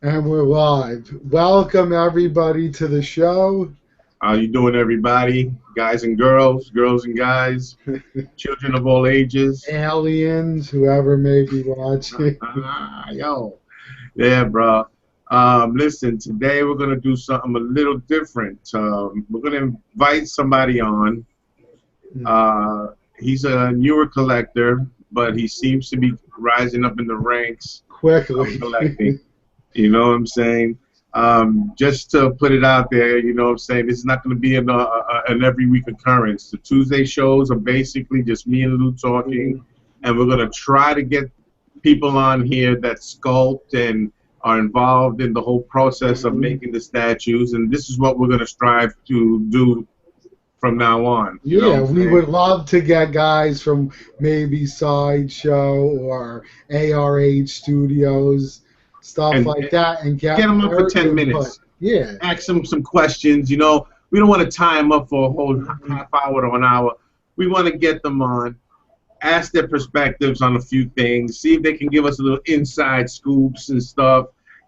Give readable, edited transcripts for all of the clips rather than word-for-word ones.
And we're live. Welcome everybody to the show. How you doing, everybody? Guys and girls, girls and guys, children of all ages. Aliens, whoever may be watching. Yo, yeah, bro. Listen, today we're gonna do something a little different. We're gonna invite somebody on. He's a newer collector, but he seems to be rising up in the ranks Quickly. of collecting. You know what I'm saying? Just to put it out there, you know what I'm saying, this is not going to be an every week occurrence. The Tuesday shows are basically just me and Lou talking, and we're going to try to get people on here that sculpt and are involved in the whole process of making the statues, and this is what we're going to strive to do from now on. Yeah, we would love to get guys from maybe Sideshow or ARH Studios, stuff like that, and get them up for 10 minutes. Yeah. Ask them some questions. You know, we don't want to tie them up for a whole half hour or an hour. We want to get them on, ask their perspectives on a few things, see if they can give us a little inside scoops and stuff,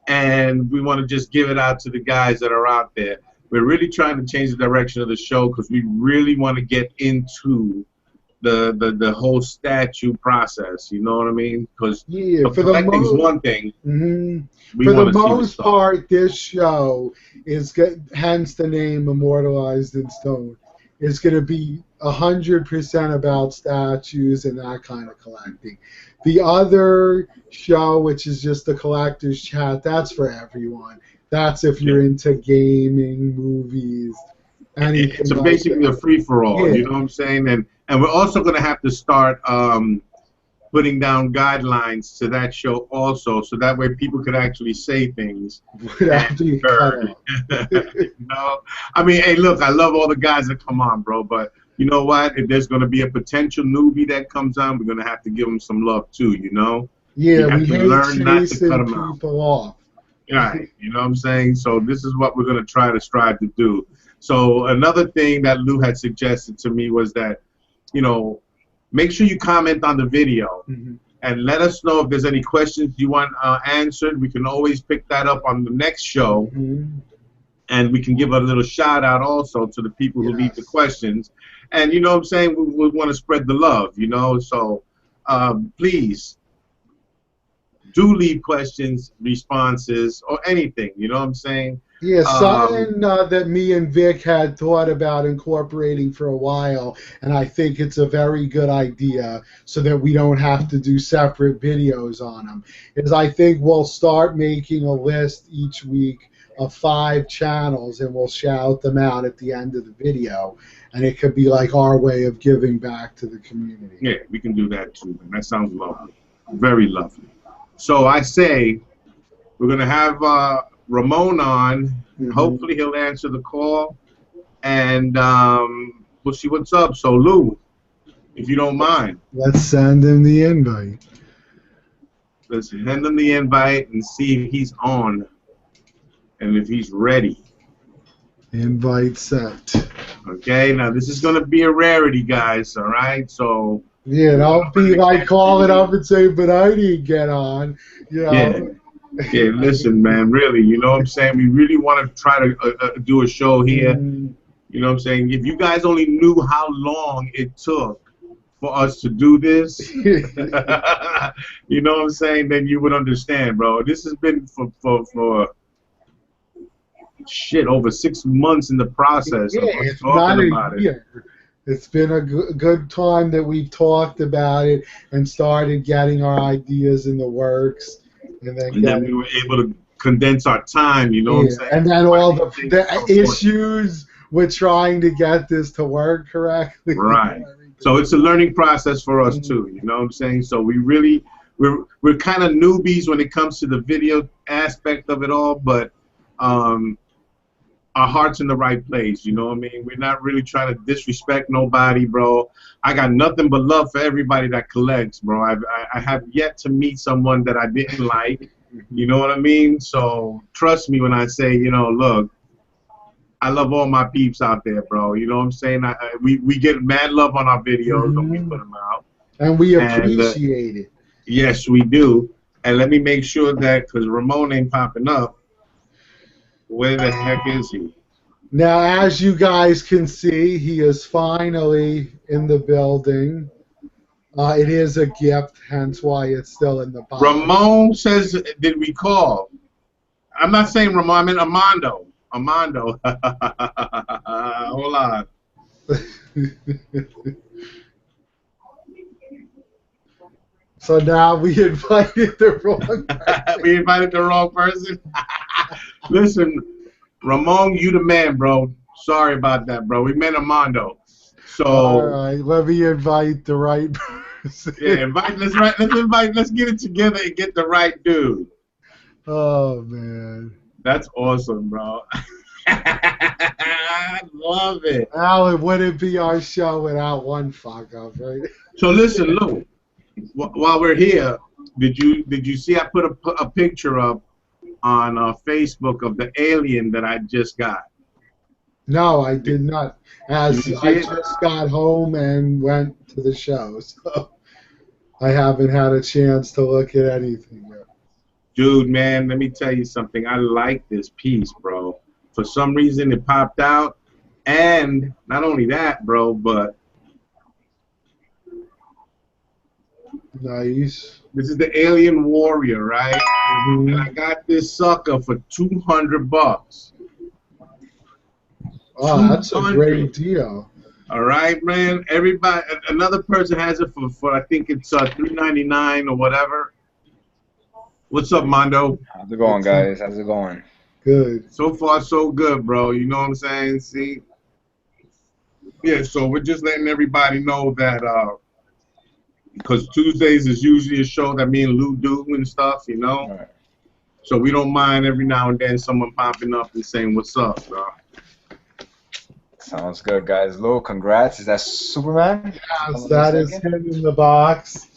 and we want to just give it out to the guys that are out there. We're really trying to change the direction of the show because we really want to get into the whole statue process. You know what I mean? Because collecting is one thing. For the most part, this show is, hence the name Immortalized in Stone, is going to be 100% about statues and that kind of collecting. The other show, which is just the Collector's Chat, that's for everyone. That's if you're into gaming, movies, anything. It's basically a free-for-all, you know what I'm saying? And we're also going to have to start putting down guidelines to that show also, so that way people could actually say things. Without being cut off. You know? I mean, hey, look, I love all the guys that come on, bro, but you know what? If there's going to be a potential newbie that comes on, we're going to have to give them some love too, you know? Yeah, we hate chasing people off. Right, you know what I'm saying? So this is what we're going to try to strive to do. So another thing that Lou had suggested to me was that, you know, make sure you comment on the video and let us know if there's any questions you want answered. We can always pick that up on the next show, and we can give a little shout out also to the people who leave the questions. And you know what I'm saying? We want to spread the love, you know? So please do leave questions, responses, or anything, you know what I'm saying? Yeah, something that me and Vic had thought about incorporating for a while, and I think it's a very good idea so that we don't have to do separate videos on them, is I think we'll start making a list each week of 5 channels, and we'll shout them out at the end of the video, and it could be like our way of giving back to the community. Yeah, we can do that too, man. That sounds lovely. Very lovely. So I say we're going to have Ramon on. Hopefully he'll answer the call, and we'll see what's up. So Lou, if you don't mind, let's send him the invite. Let's send him the invite and see if he's on and if he's ready. Invite sent. Okay, now this is going to be a rarity, guys, all right? So yeah, don't be like calling up and say, but I didn't get on. You know? Yeah, listen, man, really, you know what I'm saying? We really want to try to do a show here. You know what I'm saying? If you guys only knew how long it took for us to do this, you know what I'm saying, then you would understand, bro. This has been for shit, over 6 months in the process of us talking about it. It's been a good time that we've talked about it and started getting our ideas in the works. And then we were able to condense our time, you know what I'm saying? And then all the issues with trying to get this to work correctly. Right. So it's a learning process for us too, you know what I'm saying? So we're kind of newbies when it comes to the video aspect of it all, but our heart's in the right place, you know what I mean? We're not really trying to disrespect nobody, bro. I got nothing but love for everybody that collects, bro. I have yet to meet someone that I didn't like, you know what I mean? So trust me when I say, you know, look, I love all my peeps out there, bro. You know what I'm saying? We get mad love on our videos when we put them out. And we appreciate it. Yes, we do. And let me make sure that, because Ramon ain't popping up, where the heck is he? Now, as you guys can see, he is finally in the building. It is a gift, hence why it's still in the box. Ramon says, did we call? I'm not saying Ramon, I mean Armando. Armando. Hold on. So now we invited the wrong person. We invited the wrong person. Listen, Ramon, you the man, bro. Sorry about that, bro. We meant Armando. So all right, let me invite the right person. yeah, let's get it together and get the right dude. Oh man. That's awesome, bro. I love it. Alan, wouldn't be our show without one fuck up, right? So listen, Lou. While we're here, did you see I put a picture up on Facebook of the alien that I just got? No, I did not. As I just got home and went to the show, so I haven't had a chance to look at anything yet. Dude, man, let me tell you something. I like this piece, bro. For some reason, it popped out. And not only that, bro, but nice. This is the Alien Warrior, right? Mm-hmm. And I got this sucker for $200. Oh, that's a great deal. All right, man. Everybody, another person has it for I think it's $3.99 or whatever. What's up, Mondo? How's it going, guys? How's it going? Good. So far, so good, bro. You know what I'm saying? See? Yeah, so we're just letting everybody know that because Tuesdays is usually a show that me and Lou do and stuff, you know? All right. So we don't mind every now and then someone popping up and saying, what's up, bro? Sounds good, guys. Lou, congrats. Is that Superman? Yes, that is him in the box.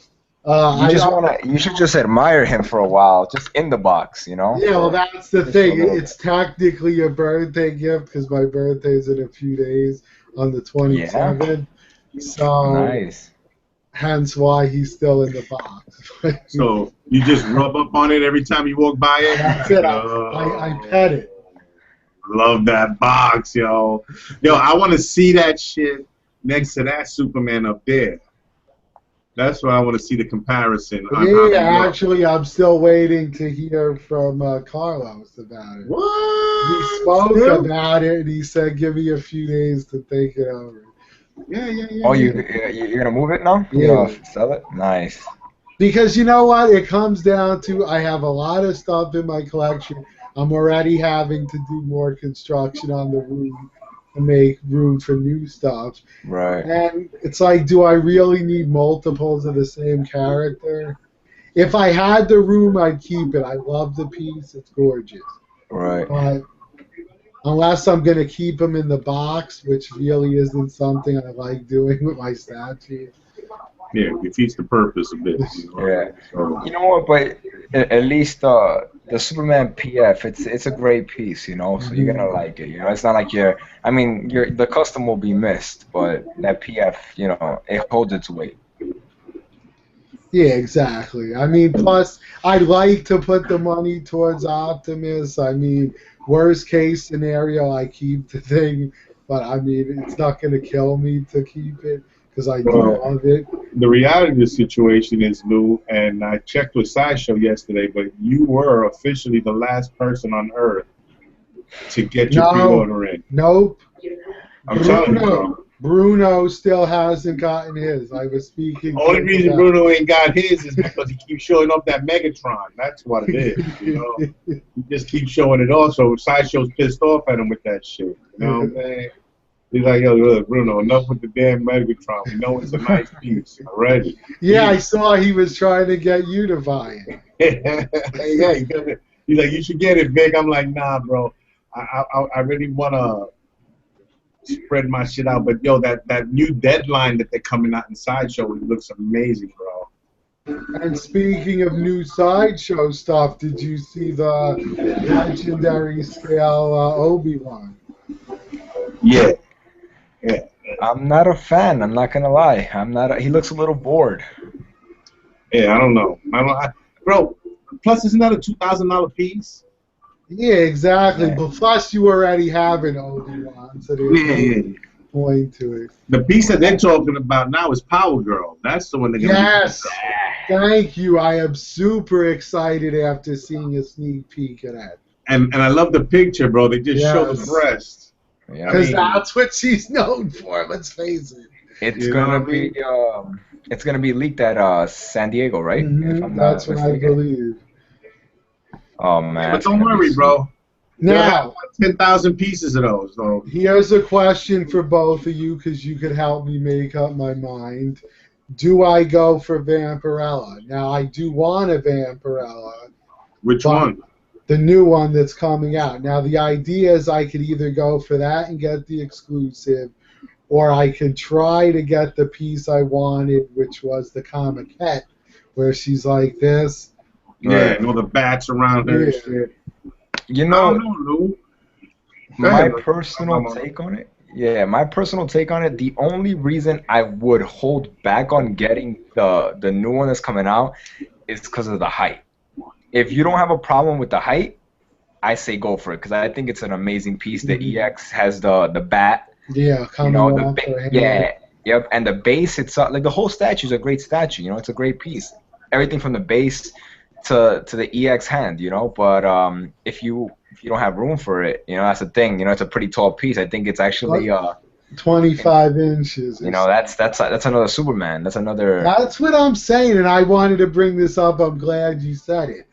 You should just admire him for a while, just in the box, you know? Yeah, well, that's the thing. It's technically a birthday gift because my birthday's in a few days on the 27th. Yeah. So nice. Hence why he's still in the box. So you just rub up on it every time you walk by it? That's it. I pet it. Love that box, yo. Yo, I want to see that shit next to that Superman up there. That's why I want to see the comparison. Yeah, actually, I'm still waiting to hear from Carlos about it. What? We spoke about it, and he said, give me a few days to think it over. Yeah. Oh, you're going to move it now? Yeah. You're going to sell it? Nice. Because you know what? It comes down to I have a lot of stuff in my collection. I'm already having to do more construction on the room to make room for new stuff. Right. And it's like, do I really need multiples of the same character? If I had the room, I'd keep it. I love the piece. It's gorgeous. Right. But unless I'm going to keep them in the box, which really isn't something I like doing with my statues. Yeah, it defeats the purpose a bit. You know? Yeah. You know what, but at least the Superman PF, it's a great piece, you know, so you're going to like it, you know. It's not like the custom will be missed, but that PF, you know, it holds its weight. Yeah, exactly. I mean, plus, I'd like to put the money towards Optimus. I mean, worst case scenario, I keep the thing, but I mean, it's not going to kill me to keep it because I do love it. The reality of the situation is, Lou, and I checked with Sideshow yesterday, but you were officially the last person on Earth to get your pre-order in. Nope. I'm telling you, bro. Bruno still hasn't gotten his. I was speaking. Only reason Bruno ain't got his is because he keeps showing up that Megatron. That's what it is. You know, he just keeps showing it off. So Sideshow's pissed off at him with that shit. You know what I'm saying? He's like, yo, look, Bruno, enough with the damn Megatron. We know it's a nice piece already. Yeah, I saw he was trying to get you to buy it. Yeah, he's like, you should get it, Vic. I'm like, nah, bro. I really want to spread my shit out. But, yo, that new deadline that they're coming out in Sideshow, it looks amazing, bro. And speaking of new Sideshow stuff, did you see the legendary scale Obi-Wan? Yeah. I'm not a fan. I'm not gonna lie. He looks a little bored. Yeah, I don't know. Bro, Plus, isn't that a $2,000 piece? Yeah, exactly. Yeah. But plus, you already have an Obi-Wan, so there's no point to it. The piece that they're talking about now is Power Girl. That's the one they're gonna Yes, be. thank you. I am super excited after seeing a sneak peek of that. And I love the picture, bro. They just show the Yes. breast. Yeah. Because that's what she's known for. Let's face it. It's You know gonna what I mean? be it's gonna be leaked at San Diego, right? If I'm That's not what I mistaken. believe. Oh man. But it's don't gonna be worry, sweet. bro. They'll have Now, 10,000 pieces of those. So here's a question for both of you because you could help me make up my mind. Do I go for Vampirella? Now, I do want a Vampirella, which but one? the new one that's coming out. Now, the idea is I could either go for that and get the exclusive, or I could try to get the piece I wanted, which was the Comiquette, where she's like this. Yeah, Right. and all the bats around her and Yeah. shit. You I know, don't know, Lou. Go my ahead, Lou. personal take on it. Yeah, my personal take on it. The only reason I would hold back on getting the new one that's coming out is because of the height. If you don't have a problem with the height, I say go for it because I think it's an amazing piece. The EX has the bat, Yeah, you coming know, off her hand. yeah, yep, and the base itself, like the whole statue is a great statue. You know, it's a great piece. Everything from the base to the EX hand, you know. But if you don't have room for it, you know, that's the thing. You know, it's a pretty tall piece. I think it's actually 25 inches. you know, that's another Superman. That's another. That's what I'm saying, and I wanted to bring this up. I'm glad you said it.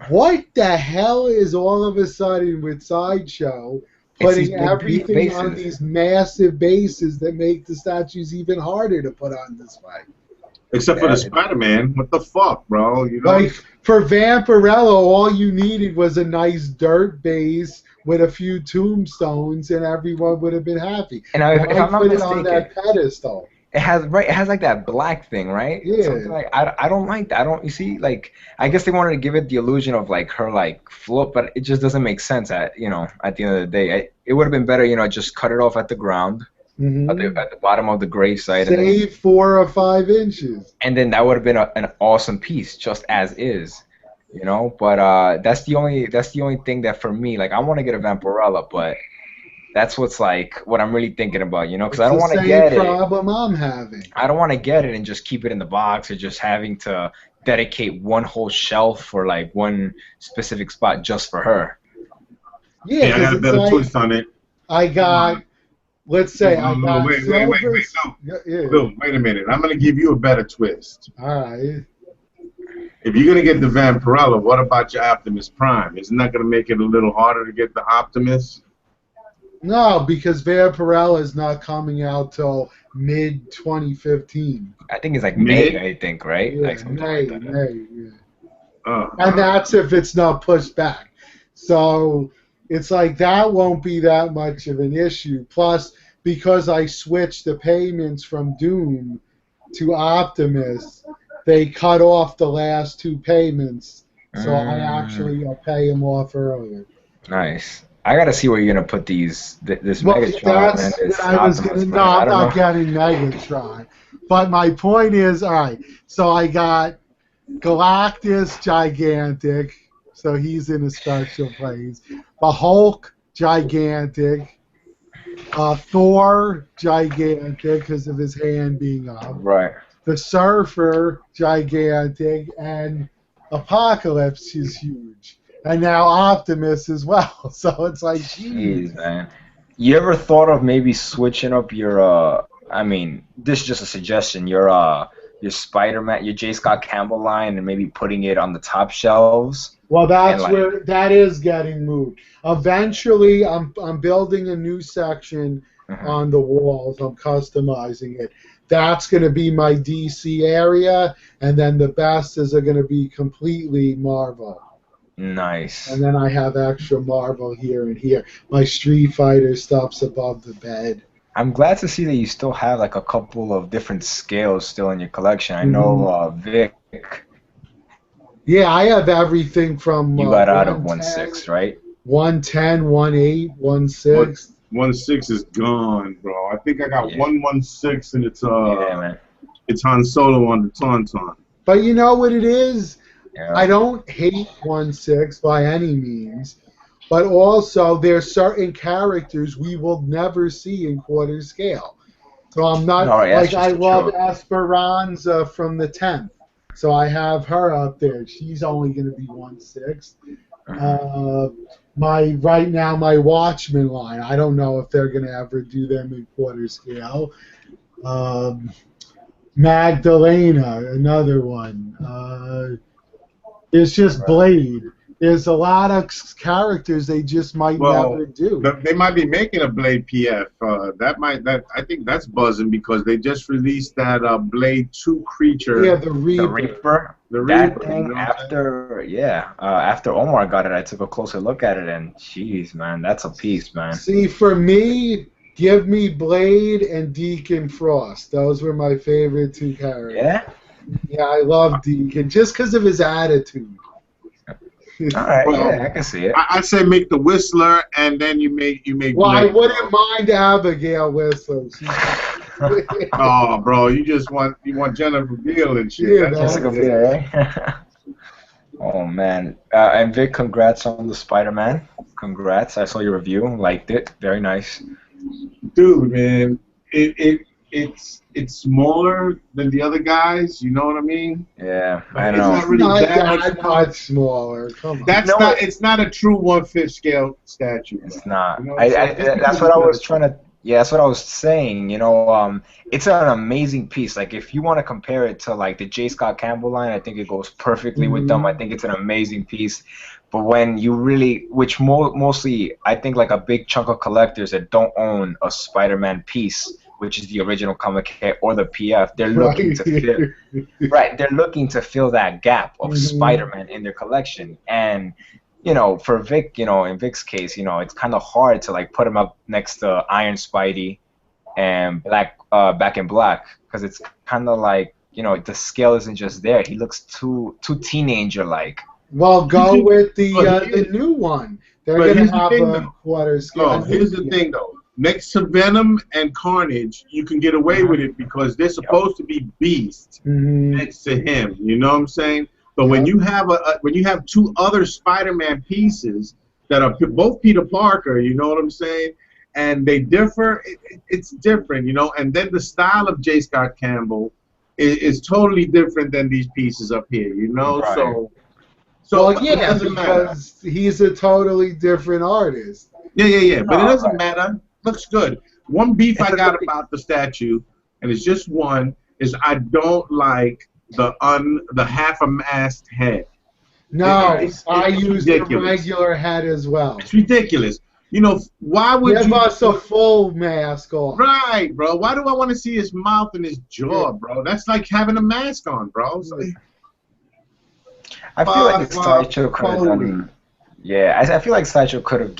What the hell is all of a sudden with Sideshow It's these putting big everything on bases. these massive bases that make the statues even harder to put on display? Except for the Spider-Man. What the fuck, bro? You know? Like, for Vampirella, all you needed was a nice dirt base with a few tombstones, and everyone would have been happy. And if Why I'm not put it on mistaken, that pedestal? it has like that black thing, right? Yeah. Something like I don't like that. I don't you see like I guess they wanted to give it the illusion of like her like float, but it just doesn't make sense at the end of the day. It would have been better, just cut it off at the ground, at the bottom of the gravesite, Save 4 or 5 inches. and then that would have been an awesome piece just as is. But that's the only thing that for me, like I want to get a Vampirella, but that's what I'm really thinking about, because I don't want to get it. It's the same problem I'm having. I don't want to get it and just keep it in the box or just having to dedicate one whole shelf for like one specific spot just for her. Yeah, I got a better twist on it. I got, let's say, I got wait, Silver. Wait a minute. I'm going to give you a better twist. All right. If you're going to get the Vampirella, what about your Optimus Prime? Isn't that going to make it a little harder to get the Optimus? No, because Vampirella is not coming out till mid-2015. I think it's like May, I think, right? Yeah, like something May, like that. May, yeah. And that's if it's not pushed back. So it's like that won't be that much of an issue. Plus, because I switched the payments from Doom to Optimus, they cut off the last 2 payments. So I actually pay them off earlier. Nice. I gotta see where you're gonna put these. This Well, Megatron that's and this what I was Optimus gonna. Prime. No, I I'm don't not know. getting Megatron. But my point is, all right. So I got Galactus gigantic, so he's in a special place. The Hulk gigantic. Thor gigantic because of his hand being up. Right. The Surfer gigantic, and Apocalypse is huge. And now Optimus as well. So it's like, Jeez, man. You ever thought of maybe switching up your I mean, this is just a suggestion, your Spider-Man, your J. Scott Campbell line, and maybe putting it on the top shelves? Well, that's where that is getting moved. Eventually, I'm building a new section on the walls. I'm customizing it. That's going to be my DC area, and then the bestas are going to be completely Marvel. Nice. And then I have extra Marvel here and here. My Street Fighter stuff's above the bed. I'm glad to see that you still have like a couple of different scales still in your collection. I know Vic. Yeah, I have everything from. You got out of 1/6, right? 110, 1.8, 1/6. 1/6 is gone, bro. I think I got 1/16, and it's yeah, man. it's Han Solo on the Tauntaun. But you know what it is? Yeah. I don't hate 1/6 by any means, but also there's certain characters we will never see in quarter scale. So I'm not All right, that's like I just the love truth. Esperanza from the 10th. So I have her up there. She's only going to be 1/6. Mhm. Uh, my right now my Watchmen line. I don't know if they're going to ever do them in quarter scale. Um, Magdalena, another one. It's just Blade. There's a lot of characters they just might Well, never do. they might be making a Blade PF. That I think that's buzzing because they just released that Blade 2 Yeah, creature, the The Reaper. Reaper, the that Reaper. You thing know what I'm saying? after, yeah, after Omar got it, I took a closer look at it, and jeez, man, that's a piece, man. See, for me, give me Blade and Deacon Frost. Those were my favorite two characters. Yeah. Yeah, I love Deacon just because of his attitude. All right, Well, yeah, I can see it. I say make the Whistler, and then you make Well, I Blade, wouldn't bro. mind Abigail Whistler. Oh, bro, you want Jennifer Beal and shit. Yeah, That's what Jessica that's it it. Biel, is. right? Oh man, and Vic, congrats on the Spider-Man. Congrats, I saw your review, liked it, very nice. Dude, man, it's smaller than the other guys. You know what I mean? Yeah, But I it's know. not It's really not that much that smaller. much smaller. Come on. That's No, not. It's not a true 1/5 scale statue, bro. it's not. You know what I'm saying? Just That's because what it's I not a was trying to. Yeah, that's what I was saying. It's an amazing piece. Like if you want to compare it to like the J. Scott Campbell line, I think it goes perfectly with them. I Mhm. think it's an amazing piece. But when you really, which mostly, I think like a big chunk of collectors that don't own a Spider-Man piece, which is the original comic kit or the PF, they're looking Right. to fill. Right, they're looking to fill that gap of Mhm. Spider-Man in their collection, and for Vic, in Vic's case, it's kind of hard to like put him up next to Iron Spidey and Back in Black, because it's kind of like the scale isn't just there. He looks too teenager like. Well, You go can, with but the new one. They're but gonna here's the have thing a though. quarter scale. A Oh, new here's the thing though. Next to Venom and Carnage, you can get away with it because they're Yep. supposed to be beasts Mm-hmm. next to him. You know what I'm saying? But when Yep. you have when you have two other Spider-Man pieces that are both Peter Parker, you know what I'm saying? And they differ. It's different, you know. And then the style of J. Scott Campbell is totally different than these pieces up here, you know. Right. Well, But it yeah, doesn't matter. because he's a totally different artist. Yeah. But it No, doesn't right. matter. Looks good. One beef It's I a got good piece. about the statue, and it's just one, is I don't like the half a mast head. No, Right. I It's use the ridiculous. regular head as well. It's ridiculous. You know, why would Give you us a full mask on. right, bro? Why do I want to see his mouth and his Yeah. jaw, bro? That's like having a mask on, bro. It's like, I feel like the fuck, sideshow could have totally. done. Yeah, I feel like sideshow could have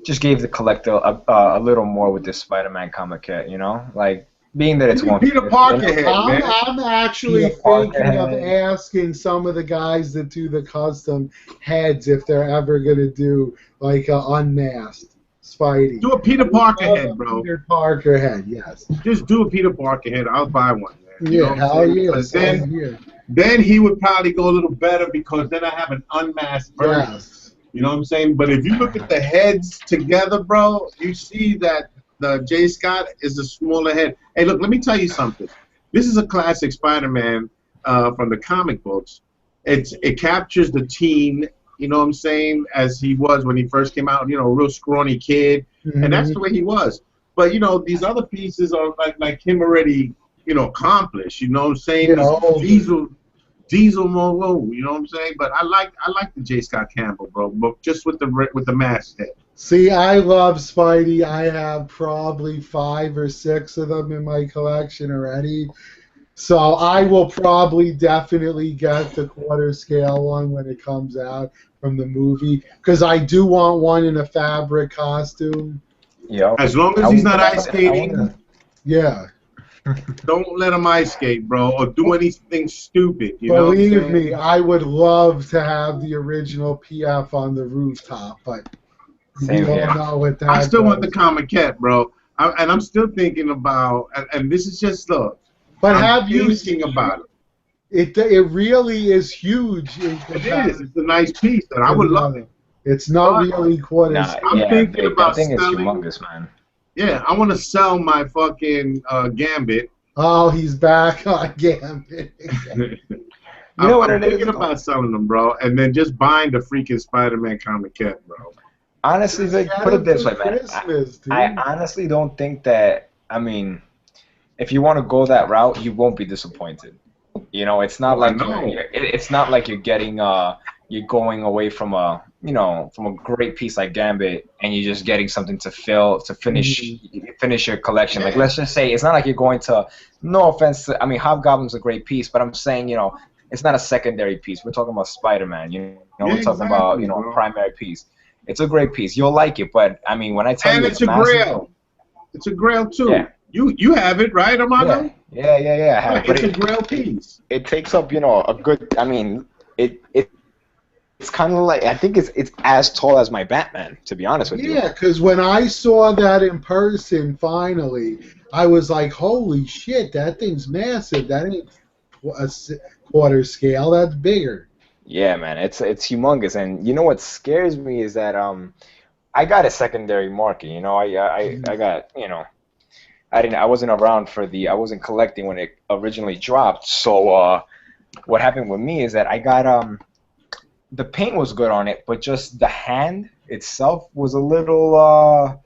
just gave the collector a little more with this Spider-Man comic kit. Like being that Give it's me one Peter fifth, Parker head, I'm man. I'm actually Peter Parker thinking of head. asking some of the guys that do the custom heads if they're ever gonna do like a unmasked Spidey. Do a Peter I would Parker love head, a bro. Peter Parker head, yes. Just do a Peter Parker head. I'll buy one, man. You know Yeah, what I'm hell saying? yeah, Because same here. then he would probably go a little better because then I have an unmasked version. Yes. You know what I'm saying? But if you look at the heads together, bro, you see that the J. Scott is a smaller head. Hey, look, let me tell you something. This is a classic Spider-Man from the comic books. It captures the teen, you know what I'm saying, as he was when he first came out, a real scrawny kid. And that's the Hmm. way he was. But, these other pieces are like him already, accomplished. You know what I'm saying? Yeah, He's older. Diesel Moreau, you know what I'm saying? But I like the J. Scott Campbell, bro, but just with the mask head. See, I love Spidey. I have probably 5 or 6 of them in my collection already. So I will probably definitely get the quarter scale one when it comes out from the movie because I do want one in a fabric costume. Yep. As long as I he's not ice wanna, I skating, wanna, Yeah, don't let him ice skate, bro, or do anything stupid. You know what I'm believe me, saying? I would love to have the original PF on the rooftop, but we Same all here. know what I that still want the goes. comic cat, bro. And I'm still thinking about, and this is just look, But I'm have you thinking seen about it. It really is huge in It is. comparison It's a nice piece, and I to would the love other. it. It's not But really quarter Nah, scale. I'm yeah, thinking big. That about thing is selling. humongous, man. Yeah, I want to sell my fucking Gambit. Oh, he's back on Gambit again. You know what I'm it is, thinking though? about selling them, bro, and then just buying the freaking Spider-Man comiquette, bro. Honestly, Just Vic, get put it him this for way, man. Christmas, I dude. honestly don't think that. I mean, if you want to go that route, you won't be disappointed. You know, it's not Oh, I like know. it's not like you're getting you're going away from a from a great piece like Gambit and you're just getting something to Mhm. finish your collection. Like Yeah. let's just say it's not like you're going to, no offense to, I mean Hobgoblin's a great piece, but I'm saying, it's not a secondary piece. We're talking about Spider-Man, Yeah, we're talking about, exactly, a bro. primary piece. It's a great piece. You'll like it, but I mean when I tell And you it's it's a massive, grail. It's a grail yeah. too. You have it, right, Yeah, Armando? yeah, I have it. But It's a grail piece. it takes up, a good. I mean, it's kind of like I think it's as tall as my Batman. To be honest with you. Yeah, because when I saw that in person, finally, I was like, "Holy shit, that thing's massive! That ain't quarter scale. That's bigger." Yeah, man, it's humongous. And you know what scares me is that I got a secondary market. I got I wasn't around for I wasn't collecting when it originally dropped. So what happened with me is that I got the paint was good on it, but just the hand itself was a little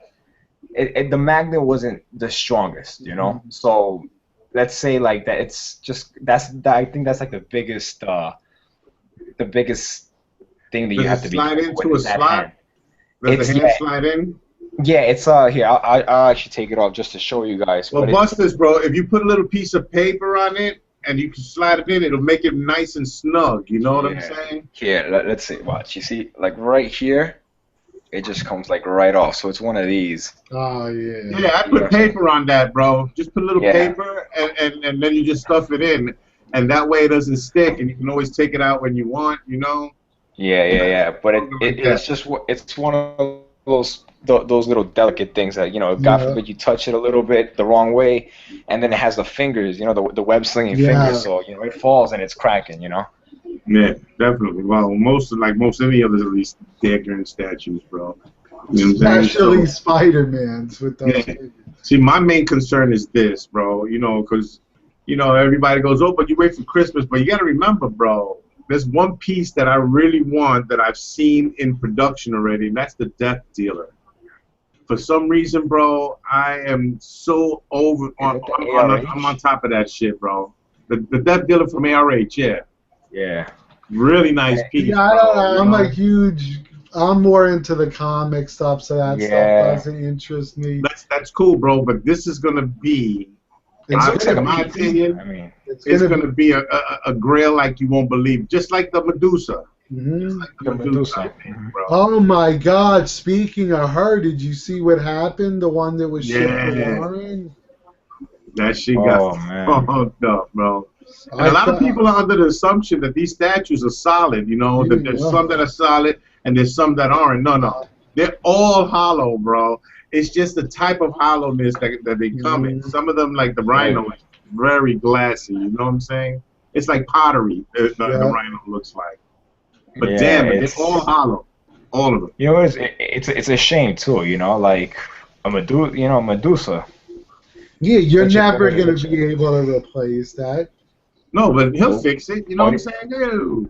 the magnet wasn't the strongest, So let's say like that. It's just I think that's like the biggest thing that you Does have it to be slide careful with into a is that slot? hand. Does It's the hand slide in? yeah, it's here. I'll actually take it off just to show you guys. Well, But bust this, bro. If you put a little piece of paper on it and you can slide it in, it'll make it nice and snug. You know what I'm yeah, saying? here. Let's see. Watch. You see, like right here, it just comes like right off. So it's one of these. Oh yeah. Yeah, I You know what put I'm saying? paper on that, bro. Just put a little Yeah, paper and then you just stuff it in. And that way it doesn't stick and you can always take it out when you want, yeah. But Something like that. it's just it's one of those little delicate things that if God Yeah. forbid you touch it a little bit the wrong way, and then it has the fingers, the web slinging fingers, Yeah. so it falls and it's cracking. Yeah, definitely. Well, most any of these daggone statues, bro. You know what I'm saying? Especially So, Spider-Mans with those yeah. figures. See, my main concern is this, bro. Because everybody goes, "Oh, but you wait for Christmas." But you got to remember, bro. There's one piece that I really want that I've seen in production already, and that's the Death Dealer. For some reason, bro, I am so over Is it the I'm on ARH? top of that shit, bro. The Death Dealer from ARH, yeah. Yeah. Really nice piece, Yeah, I don't bro. know. I'm more into the comic stuff, so that stuff Yeah. doesn't interest me. That's cool, bro. But this is gonna be, It's It looks like in a my piece. opinion, I mean, It's it's gonna gonna be a grail like you won't believe, just like the Medusa. Mhm. the I Medusa. think, bro. Oh my God! Speaking of her, did you see what happened? The one that was shipped to Yeah, Warren. that shit got Oh man. fucked up, bro. And a I lot of thought, people are under the assumption that these statues are solid. That there's yeah. some that are solid and there's some that aren't. No, they're all hollow, bro. It's just the type of hollowness that they come in. Mhm. Some of them, like the Right. rhino, is very glassy. You know what I'm saying? It's like pottery. The Yeah. rhino looks like. But Yeah, damn it, they're all it's hollow, all of them. it's a shame too, like Medusa. Yeah, you're Such a never limited gonna edition. be able to replace that. No, but he'll Nope. fix it. You know what I'm What? saying? Dude,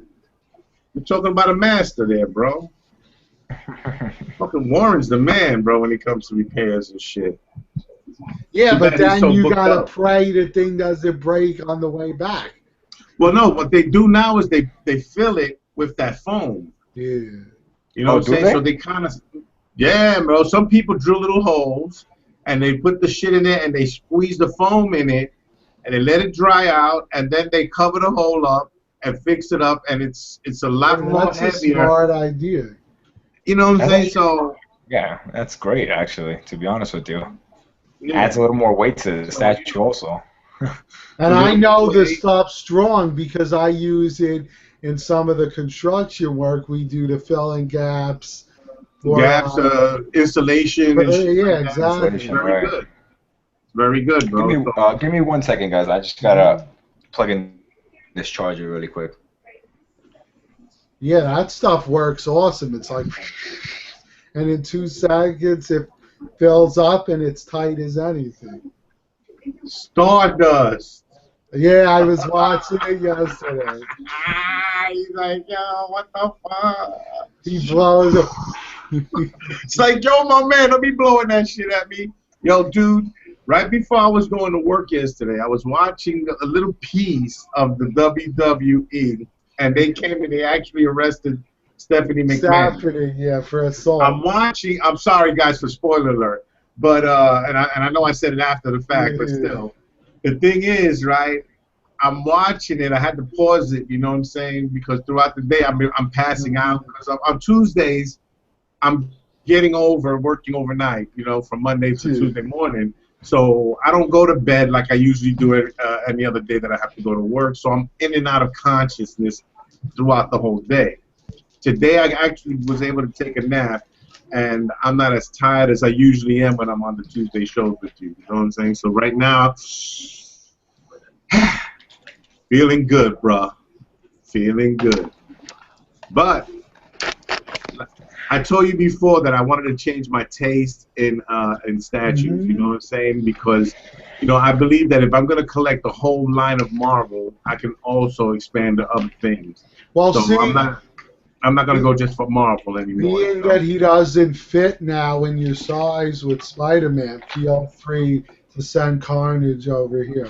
we're talking about a master there, bro. Fucking Warren's the man, bro, when it comes to repairs and shit. Yeah, Too but bad he's then so you booked gotta up. pray the thing doesn't break on the way back. Well, no, what they do now is they fill it with that foam. Yeah. You know Oh, what I'm do saying? they? So they kind of, yeah, bro. Some people drill little holes and they put the shit in there and they squeeze the foam in it and they let it dry out and then they cover the hole up and fix it up and it's a lot Yeah, more that's a heavier. smart idea. You know what I'm That's saying? actually, So yeah, that's great actually, to be honest with you. yeah. Adds a little more weight to the statue also. And A I little know the weight. stuff's strong because I use it in some of the construction work we do to fill in gaps. Or Gaps, installation and shit yeah, like that. So it's exactly. Insulation, very right? good. It's very good, bro. So Give me 1 second, guys. I just gotta plug in discharge it really quick. Yeah, that stuff works awesome. It's like, and in 2 seconds it fills up and it's tight as anything. Stardust. Yeah, I was watching it yesterday. He's like, yo, what the fuck? He blows up. It's like, yo, my man, don't be blowing that shit at me. Yo, dude, right before I was going to work yesterday, I was watching a little piece of the WWE, and they came and they actually arrested Stephanie McMahon. Stephanie, yeah, for assault. I'm watching. I'm sorry, guys, for spoiler alert, but and I know I said it after the fact, but still, the thing is, right? I'm watching it. I had to pause it. You know what I'm saying? Because throughout the day, I'm passing out. Because on Tuesdays, I'm getting over working overnight. You know, from Monday to Tuesday morning. So I don't go to bed like I usually do it any other day that I have to go to work. So I'm in and out of consciousness throughout the whole day. Today I actually was able to take a nap, and I'm not as tired as I usually am when I'm on the Tuesday shows with you. You know what I'm saying? So right now, feeling good, bruh. Feeling good. But I told you before that I wanted to change my taste in statues. You know what I'm saying? Because, you know, I believe that if I'm going to collect the whole line of Marvel, I can also expand to other things. Well, so see, I'm not going to go just for Marvel anymore. Being that he doesn't fit now in your size with Spider-Man, feel free to send Carnage over here.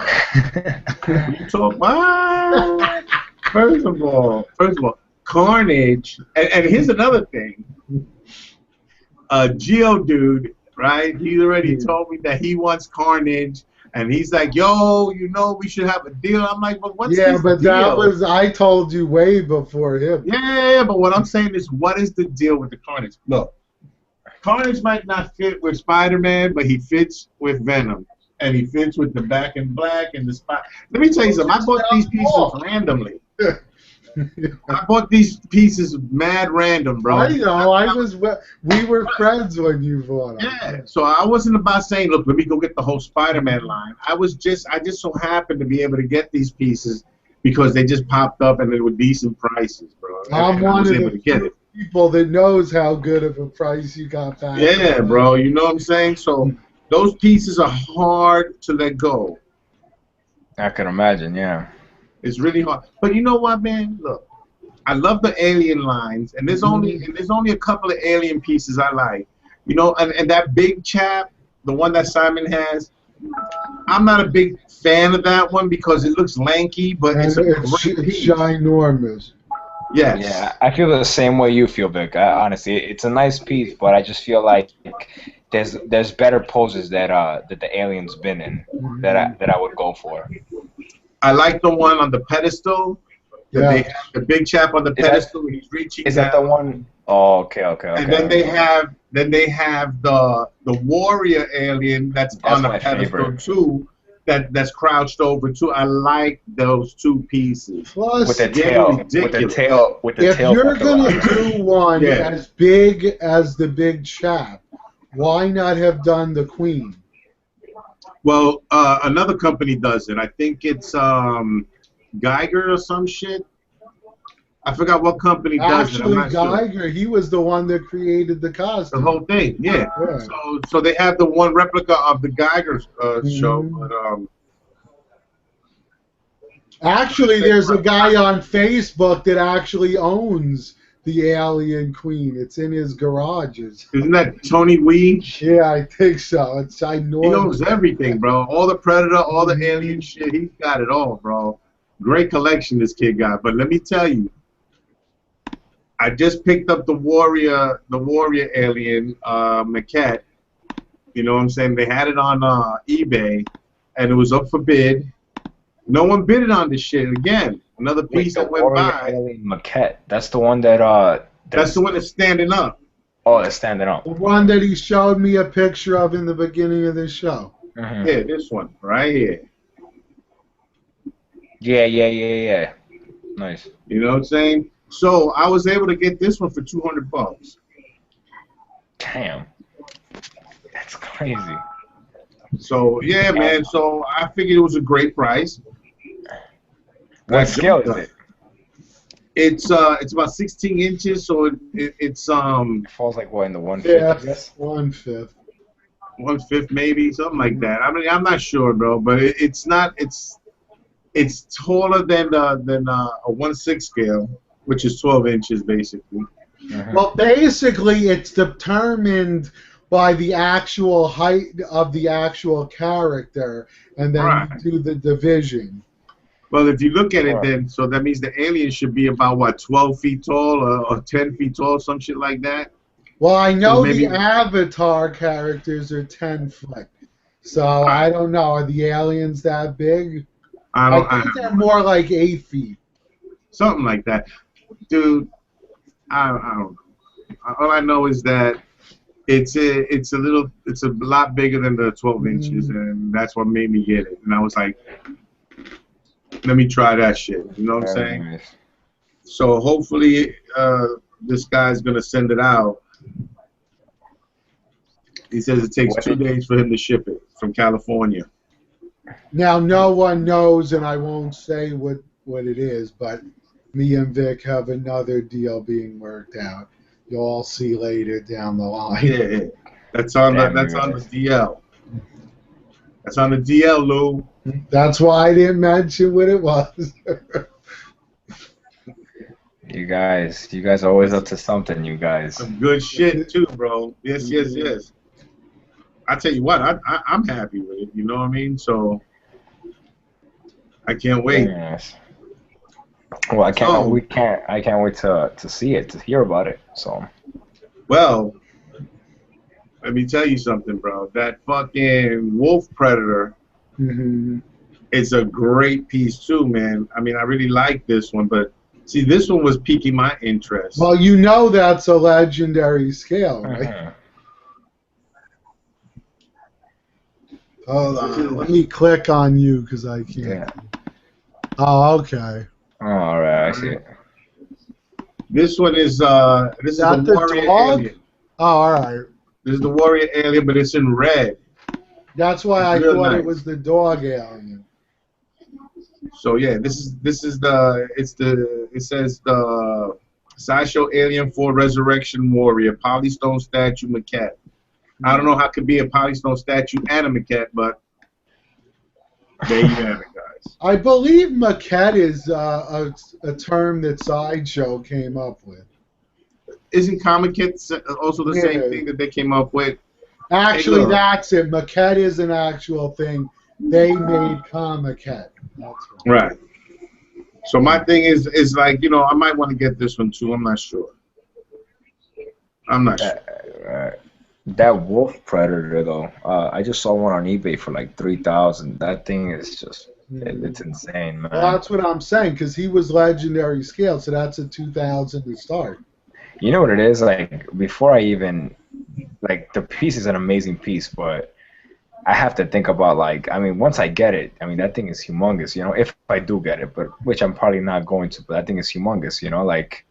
You talk what? First of all, Carnage, and here's another thing. Geodude, right? He already told me that he wants Carnage, and he's like, yo, you know, we should have a deal. I'm like, but what's yeah, this but deal? that was, I told you way before him. Yeah, but what I'm saying is, what is the deal with the Carnage? Look, Carnage might not fit with Spider-Man, but he fits with Venom. And he fits with the Back in Black and the Spot. Let me tell you something. I bought these pieces randomly. I bought these pieces mad random, bro. I know. We were friends when you bought them. Yeah. So I wasn't about saying, look, let me go get the whole Spider-Man line. I just so happened to be able to get these pieces because they just popped up and they were decent prices, bro. I'm one of the people that knows how good of a price you got back. Yeah, bro. You know what I'm saying? So those pieces are hard to let go. I can imagine, yeah. It's really hard. But you know what, man? Look, I love the alien lines, and there's only a couple of alien pieces I like. You know, and that big chap, the one that Simon has, I'm not a big fan of that one because it looks lanky, but it's ginormous. Yes. Yeah, I feel the same way you feel, Vic. Honestly, it's a nice piece, but I just feel like there's better poses that the alien's been in that I would go for. I like the one on the pedestal. Yeah. The big chap on the pedestal. He's reaching. Is that the one? Oh, okay. And then they have the warrior alien that's on the pedestal too. That's crouched over too. I like those two pieces. Plus, with the tail. If you're gonna do one as big as the big chap, why not have done the queen? Well, another company does it. I think it's Geiger or some shit. I forgot what company does it. I'm not Geiger, sure. he was the one that created the costume. The whole thing, yeah. So they have the one replica of the Geiger show, but actually, there's a guy on Facebook that actually owns the alien queen. It's in his garages. Isn't that Tony Wee? Yeah, I think so. It's ginormous. He knows everything, bro. All the Predator, all the alien shit. He's got it all, bro. Great collection this kid got. But let me tell you, I just picked up the warrior alien maquette. You know what I'm saying? They had it on eBay, and it was up for bid. No one bidded on this shit again. Another piece that went by. Alien maquette. That's the one that. That's the one that's standing up. Oh, it's standing up. The one that he showed me a picture of in the beginning of this show. Yeah, this one right here. Yeah. Nice. You know what I'm saying? So I was able to get this one for $200. Damn. That's crazy. So yeah, man. So I figured it was a great price. What That scale jump is gun. it? It's about 16 inches, so it's It falls like what in the 1/5, I Fifth, guess. 1/5. 1/5 maybe, something like that. I mean, I'm not sure, bro, but it's not. It's taller than a 1/6 scale, which is 12 inches basically. Well, basically, it's determined by the actual height of the actual character, and then Right. you do the division. Well, if you look at it, Right. then so that means the alien should be about what 12 feet tall or 10 feet tall, some shit like that. Well, I know So maybe the Avatar characters are 10 foot, so I don't know. Are the aliens that big? I I don't. I think have they're more like 8 feet. something like that, dude. I don't know. All I know is that it's a lot bigger than the 12 inches, and that's what made me get it. And I was like, let me try that shit. You know what I'm Very saying? nice. So hopefully, this guy's gonna send it out. He says it takes What 2 did- days for him to ship it from California. Now, no one knows, and I won't say what it is, but me and Vic have another deal being worked out. You'll all see later down the line. Yeah, that's on Damn, that's you on the guys. DL. That's on the DL, Lou. That's why I didn't mention what it was. You guys are always up to something, you guys. Some good shit too, bro. Yes, yes, yes. I tell you what, I'm happy with it. You know what I mean? So I can't wait. Very nice. Well, I can't. I can't wait to see it, to hear about it. So. Well, let me tell you something, bro. That fucking wolf predator is a great piece too, man. I mean, I really like this one, but see, this one was piquing my interest. Well, you know that's a legendary scale, right? Hold on. Let me click on you because I can't. Yeah. Oh, okay. Oh, all right, I see it. This one is a the warrior dog? alien. Oh, all right. This is the warrior alien, but it's in red. That's why I It's real thought nice. it was the dog alien. So yeah, it says the Sideshow Alien 4 Resurrection Warrior Polystone Statue Maquette. I don't know how it could be a Polystone statue and a maquette, but there you have it, guys. I believe maquette is a term that Sideshow came up with. Isn't Comic Kit also the same Yeah. thing that they came up with? Actually, look. that's it. Maquette is an actual thing. They made Comiquette. That's Right. So my thing is like, you know, I might want to get this one too. I'm not sure. That wolf predator though, I just saw one on eBay for like 3,000. That thing is just, it's insane, man. Well, that's what I'm saying, because he was legendary scale, so that's a 2,000 to start. You know what it is? Like, before I even, like, the piece is an amazing piece, but I have to think about, like, I mean, once I get it, I mean, that thing is humongous, you know, if I do get it, but which I'm probably not going to, but that thing is humongous, you know, like,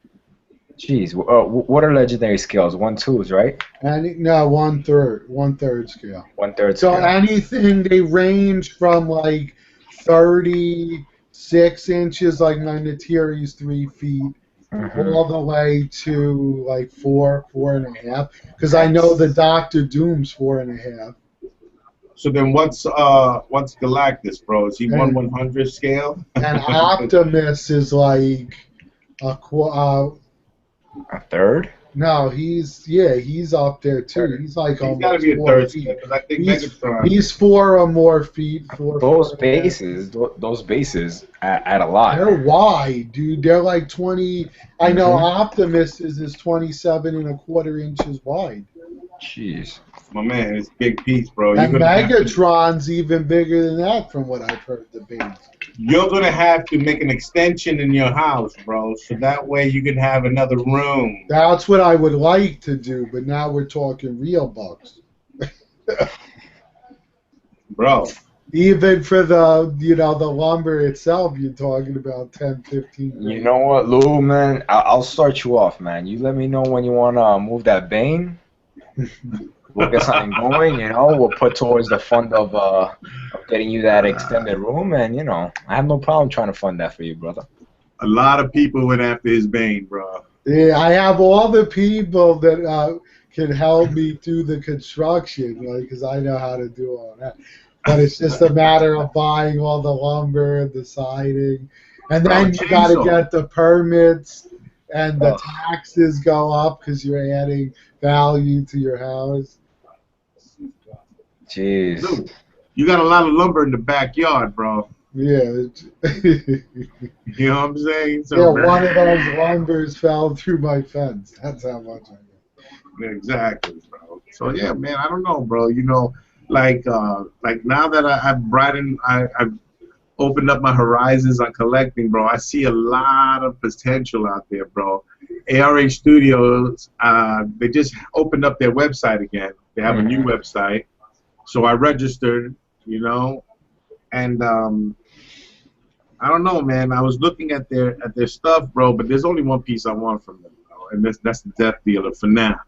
jeez, what are legendary scales? 1/2s, right? No, 1/3 scale. 1/3 So scale. anything, they range from like 36 inches, like my Natiri's 3 feet, all the way to like 4.5. Because I know the Doctor Doom's 4.5. So then what's Galactus, bro? Is he 1/100 scale? And Optimus is like a third? No, he's up there too. He's like He's almost got to be a 4 third feet. scale because I think He's Megatron. 4 or more feet. Those bases add a lot. They're wide, dude. They're like 20. I know Optimus is 27.25 inches wide. Jeez. My man, it's big piece, bro. And Megatron's even bigger than that, from what I've heard the base. You're gonna have to make an extension in your house, bro, so that way you can have another room. That's what I would like to do, but now we're talking real bucks. Bro. Even for the lumber itself, you're talking about 10, 15. You know what, Lou, man? I'll start you off, man. You let me know when you want to move that Bane. We'll get something going, you know. We'll put towards the fund of getting you that extended room, and you know, I have no problem trying to fund that for you, brother. A lot of people went after his Bane, bro. Yeah, I have all the people that can help me do the construction, because I know how to do all that. But it's just a matter of buying all the lumber, the siding, and then you got to get the permits, and the taxes go up because you're adding value to your house. Jeez. Dude, you got a lot of lumber in the backyard, bro. Yeah. You know what I'm saying? So, yeah, one of those lumbers fell through my fence. That's how much I got. Exactly, bro. So yeah, man, I don't know, bro. You know, like now that I've opened up my horizons on collecting, bro. I see a lot of potential out there, bro. ARH Studios, they just opened up their website again. They have a new website, so I registered, you know, and I don't know, man. I was looking at their stuff, bro, but there's only one piece I want from them, bro, and that's the Death Dealer for now.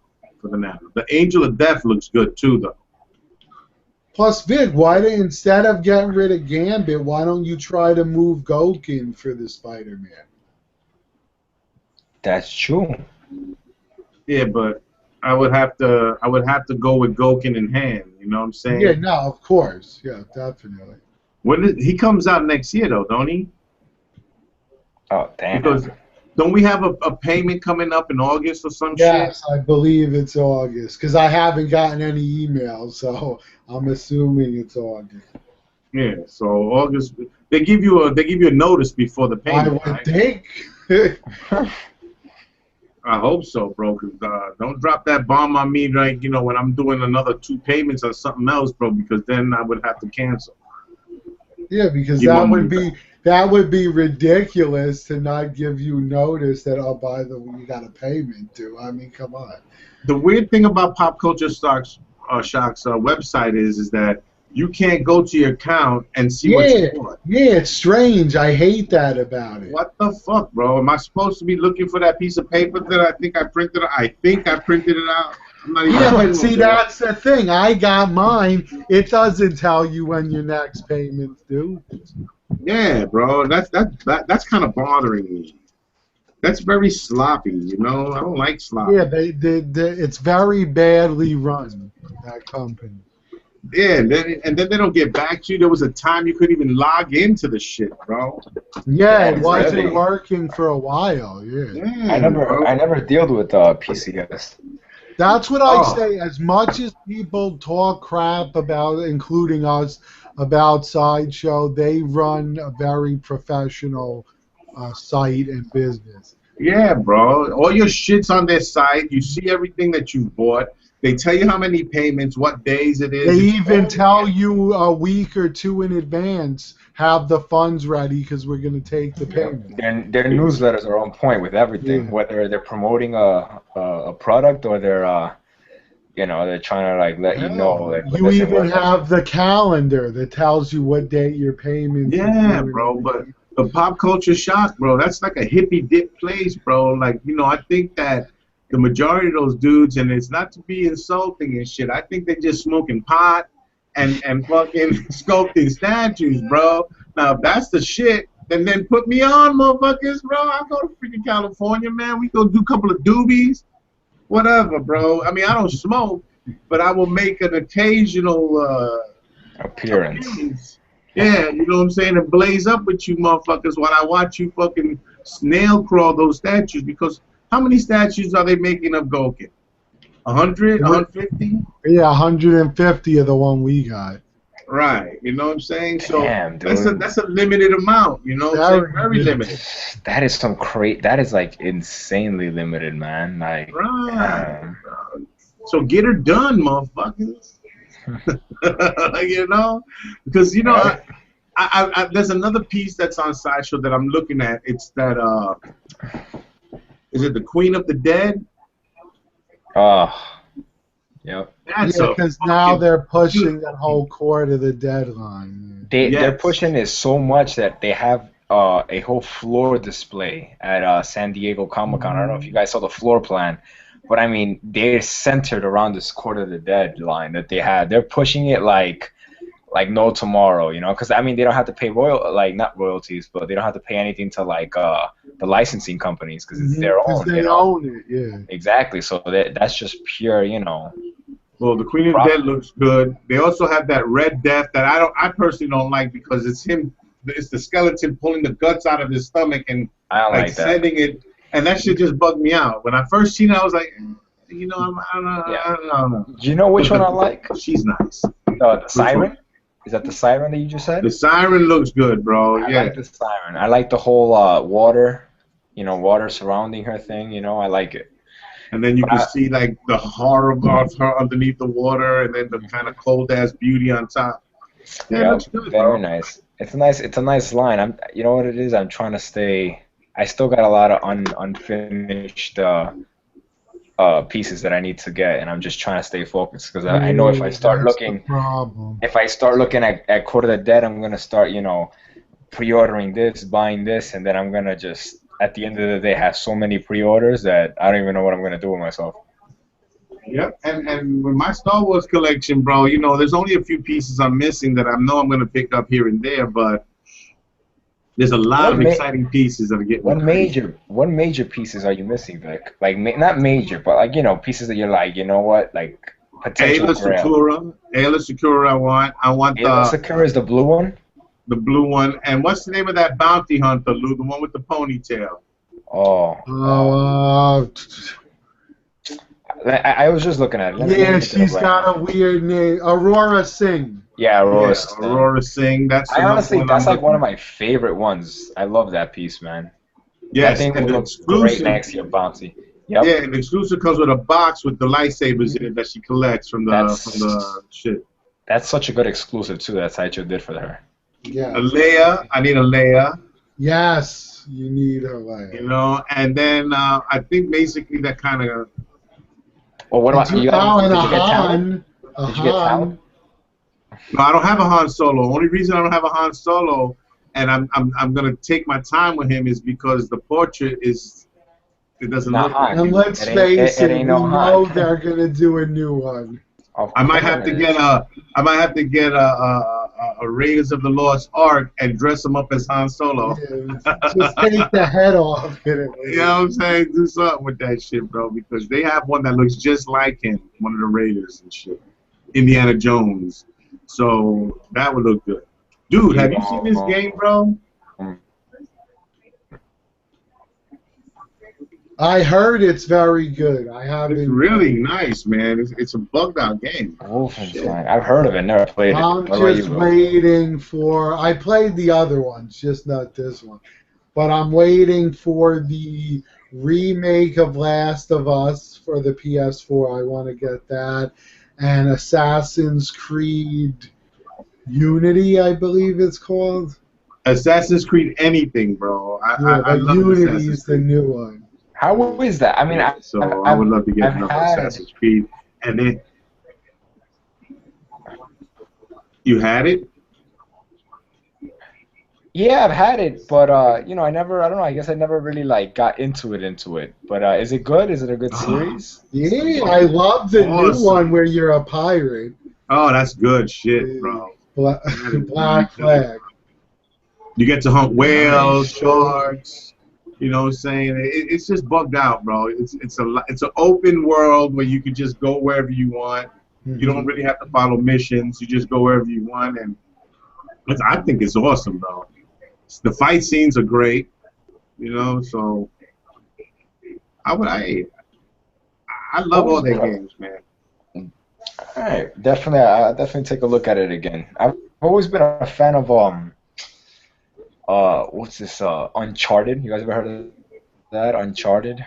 The Angel of Death looks good too, though. Plus, Vic, instead of getting rid of Gambit, why don't you try to move Gokin for the Spider-Man? That's true. Yeah, but I would have to go with Gokin in hand. You know what I'm saying? Yeah, no, of course. Yeah, definitely. He comes out next year, though, don't he? Oh, damn. Because don't we have a payment coming up in August or some shit? Yes, I believe it's August, because I haven't gotten any emails, so I'm assuming it's August. Yeah, so August. They give you a notice before the payment. I would think. I hope so, bro. Cause don't drop that bomb on me, right? You know, when I'm doing another 2 payments on something else, bro. Because then I would have to cancel. Yeah, because that would be ridiculous to not give you notice that, oh, by the way, you got a payment due. I mean, come on. The weird thing about Pop Culture Shock's website is that you can't go to your account and see what you bought. Yeah, it's strange. I hate that about it. What the fuck, bro? Am I supposed to be looking for that piece of paper that I think I printed? I think I printed it out. I'm not even but see, that's the thing. I got mine. It doesn't tell you when your next payment's due. Yeah, bro. That's kind of bothering me. That's very sloppy, you know. I don't like sloppy. Yeah, it's very badly run, that company. Yeah, and then they don't get back to you. There was a time you couldn't even log into the shit, bro. Yeah, it wasn't working for a while. Yeah. I never dealt with PCS. That's what I say. As much as people talk crap about, including us, about Sideshow, they run a very professional site and business. Yeah, bro. All your shit's on their site. You see everything that you bought. They tell you how many payments, what days it is. They even tell you a week or 2 in advance, have the funds ready because we're going to take the payment. Their newsletters are on point with everything, whether they're promoting a product or they're they're trying to like let you know. Like, you even have the calendar that tells you what date your payment. Yeah, bro. But the Pop Culture Shock, bro, that's like a hippie dip place, bro. Like, you know, I think that the majority of those dudes, and it's not to be insulting and shit, I think they're just smoking pot and fucking sculpting statues, bro. Now, if that's the shit, then put me on, motherfuckers, bro. I'll go to freaking California, man. We go do a couple of doobies. Whatever, bro. I mean, I don't smoke, but I will make an occasional appearance. Yeah, you know what I'm saying? And blaze up with you motherfuckers while I watch you fucking snail crawl those statues, because how many statues are they making of Gokin? 100? 150? Yeah, 150 of the one we got. Right, you know what I'm saying? So damn, that's a limited amount, you know, very limited. That is that is like insanely limited, man. Like, right. So get her done, motherfuckers. You know, because you know, I there's another piece that's on Sideshow that I'm looking at. It's that is it the Queen of the Dead? Yep. Because now they're pushing that whole core to the deadline. They're pushing it so much that they have a whole floor display at San Diego Comic-Con. I don't know if you guys saw the floor plan, But I mean, they're centered around this Court of the Dead line that they had. They're pushing it like no tomorrow, you know, because I mean they don't have to pay not royalties, but they don't have to pay anything to the licensing companies because it's their Because own, you they know. own it, yeah. Exactly. So that's just pure, you know. Well, the Queen of the Dead looks good. They also have that Red Death that I personally don't like because it's him. It's the skeleton pulling the guts out of his stomach and I don't like that. sending it, and that shit just bugged me out. When I first seen it, I was like, you know, I don't know. Do you know which one I like? She's nice. The Siren. Is that the Siren that you just said? The Siren looks good, bro. I like the Siren. I like the whole water, you know, water surrounding her thing. You know, I like it. And then you can see like the horror of her underneath the water, and then the kind of cold ass beauty on top. Yeah, it looks good, very bro. nice. It's a nice line. You know what it is? I'm trying to stay. I still got a lot of unfinished pieces that I need to get, and I'm just trying to stay focused because I know if I start looking, at Court of the Dead, I'm gonna start, you know, pre-ordering this, buying this, and then I'm gonna just at the end of the day have so many pre-orders that I don't even know what I'm gonna do with myself. Yep, and with my Star Wars collection, bro, you know, there's only a few pieces I'm missing that I know I'm gonna pick up here and there, but there's a lot of exciting pieces that are getting. What major pieces are you missing, Vic? Like not major, but like, you know, pieces that you're like, you know what, like potential. Ayla Secura, I want Ayla Secura is the blue one. The blue one, and what's the name of that bounty hunter, Lou? The one with the ponytail. I was just looking at it. She's got a weird name, Aurora Singh. Yeah, Aurora Singh. That's like one of my favorite ones. I love that piece, man. Yes, I think it looks great next to your bounty. Yep. Yeah, and the exclusive comes with a box with the lightsabers in it that she collects from the shit. That's such a good exclusive too that Sideshow did for her. Yeah. A Leia. I need a Leia. Yes, you need a Leia. You know, and then I think basically that kind of. Well, what about you? Did you get Han? No, I don't have a Han Solo. Only reason I don't have a Han Solo, and I'm gonna take my time with him, is because the portrait it doesn't look. And let's face it, we know they're gonna do a new one. I might have to get a Raiders of the Lost Ark and dress him up as Han Solo. Yeah, just take the head off. You know what I'm saying? Do something with that shit, bro, because they have one that looks just like him, one of the Raiders and shit. Indiana Jones. So that would look good. Dude, have you seen this game, bro? I heard it's very good. I haven't. It's really nice, man. It's a bugged out game. Wolfenstein. I've heard of it, never played it. I'm just waiting for. I played the other ones, just not this one. But I'm waiting for the remake of Last of Us for the PS4. I want to get that. And Assassin's Creed Unity, I believe it's called. Assassin's Creed anything, bro. I love Unity is the new one. How is that? I mean, I would love to get another Assassin's Creed. And then you had it? Yeah, I've had it, but you know, I don't know. I guess I never really like got into it. But is it good? Is it a good series? Yeah, I love the new one where you're a pirate. Oh, that's good shit, bro. Black Flag. You get to hunt whales, sharks. You know what I'm saying? It's just bugged out, bro. It's an open world where you can just go wherever you want. Mm-hmm. You don't really have to follow missions. You just go wherever you want, and I think it's awesome, bro. The fight scenes are great, you know. So I love all their games, man. All right, I'll definitely take a look at it again. I've always been a fan of what's this? Uncharted. You guys ever heard of that? Uncharted.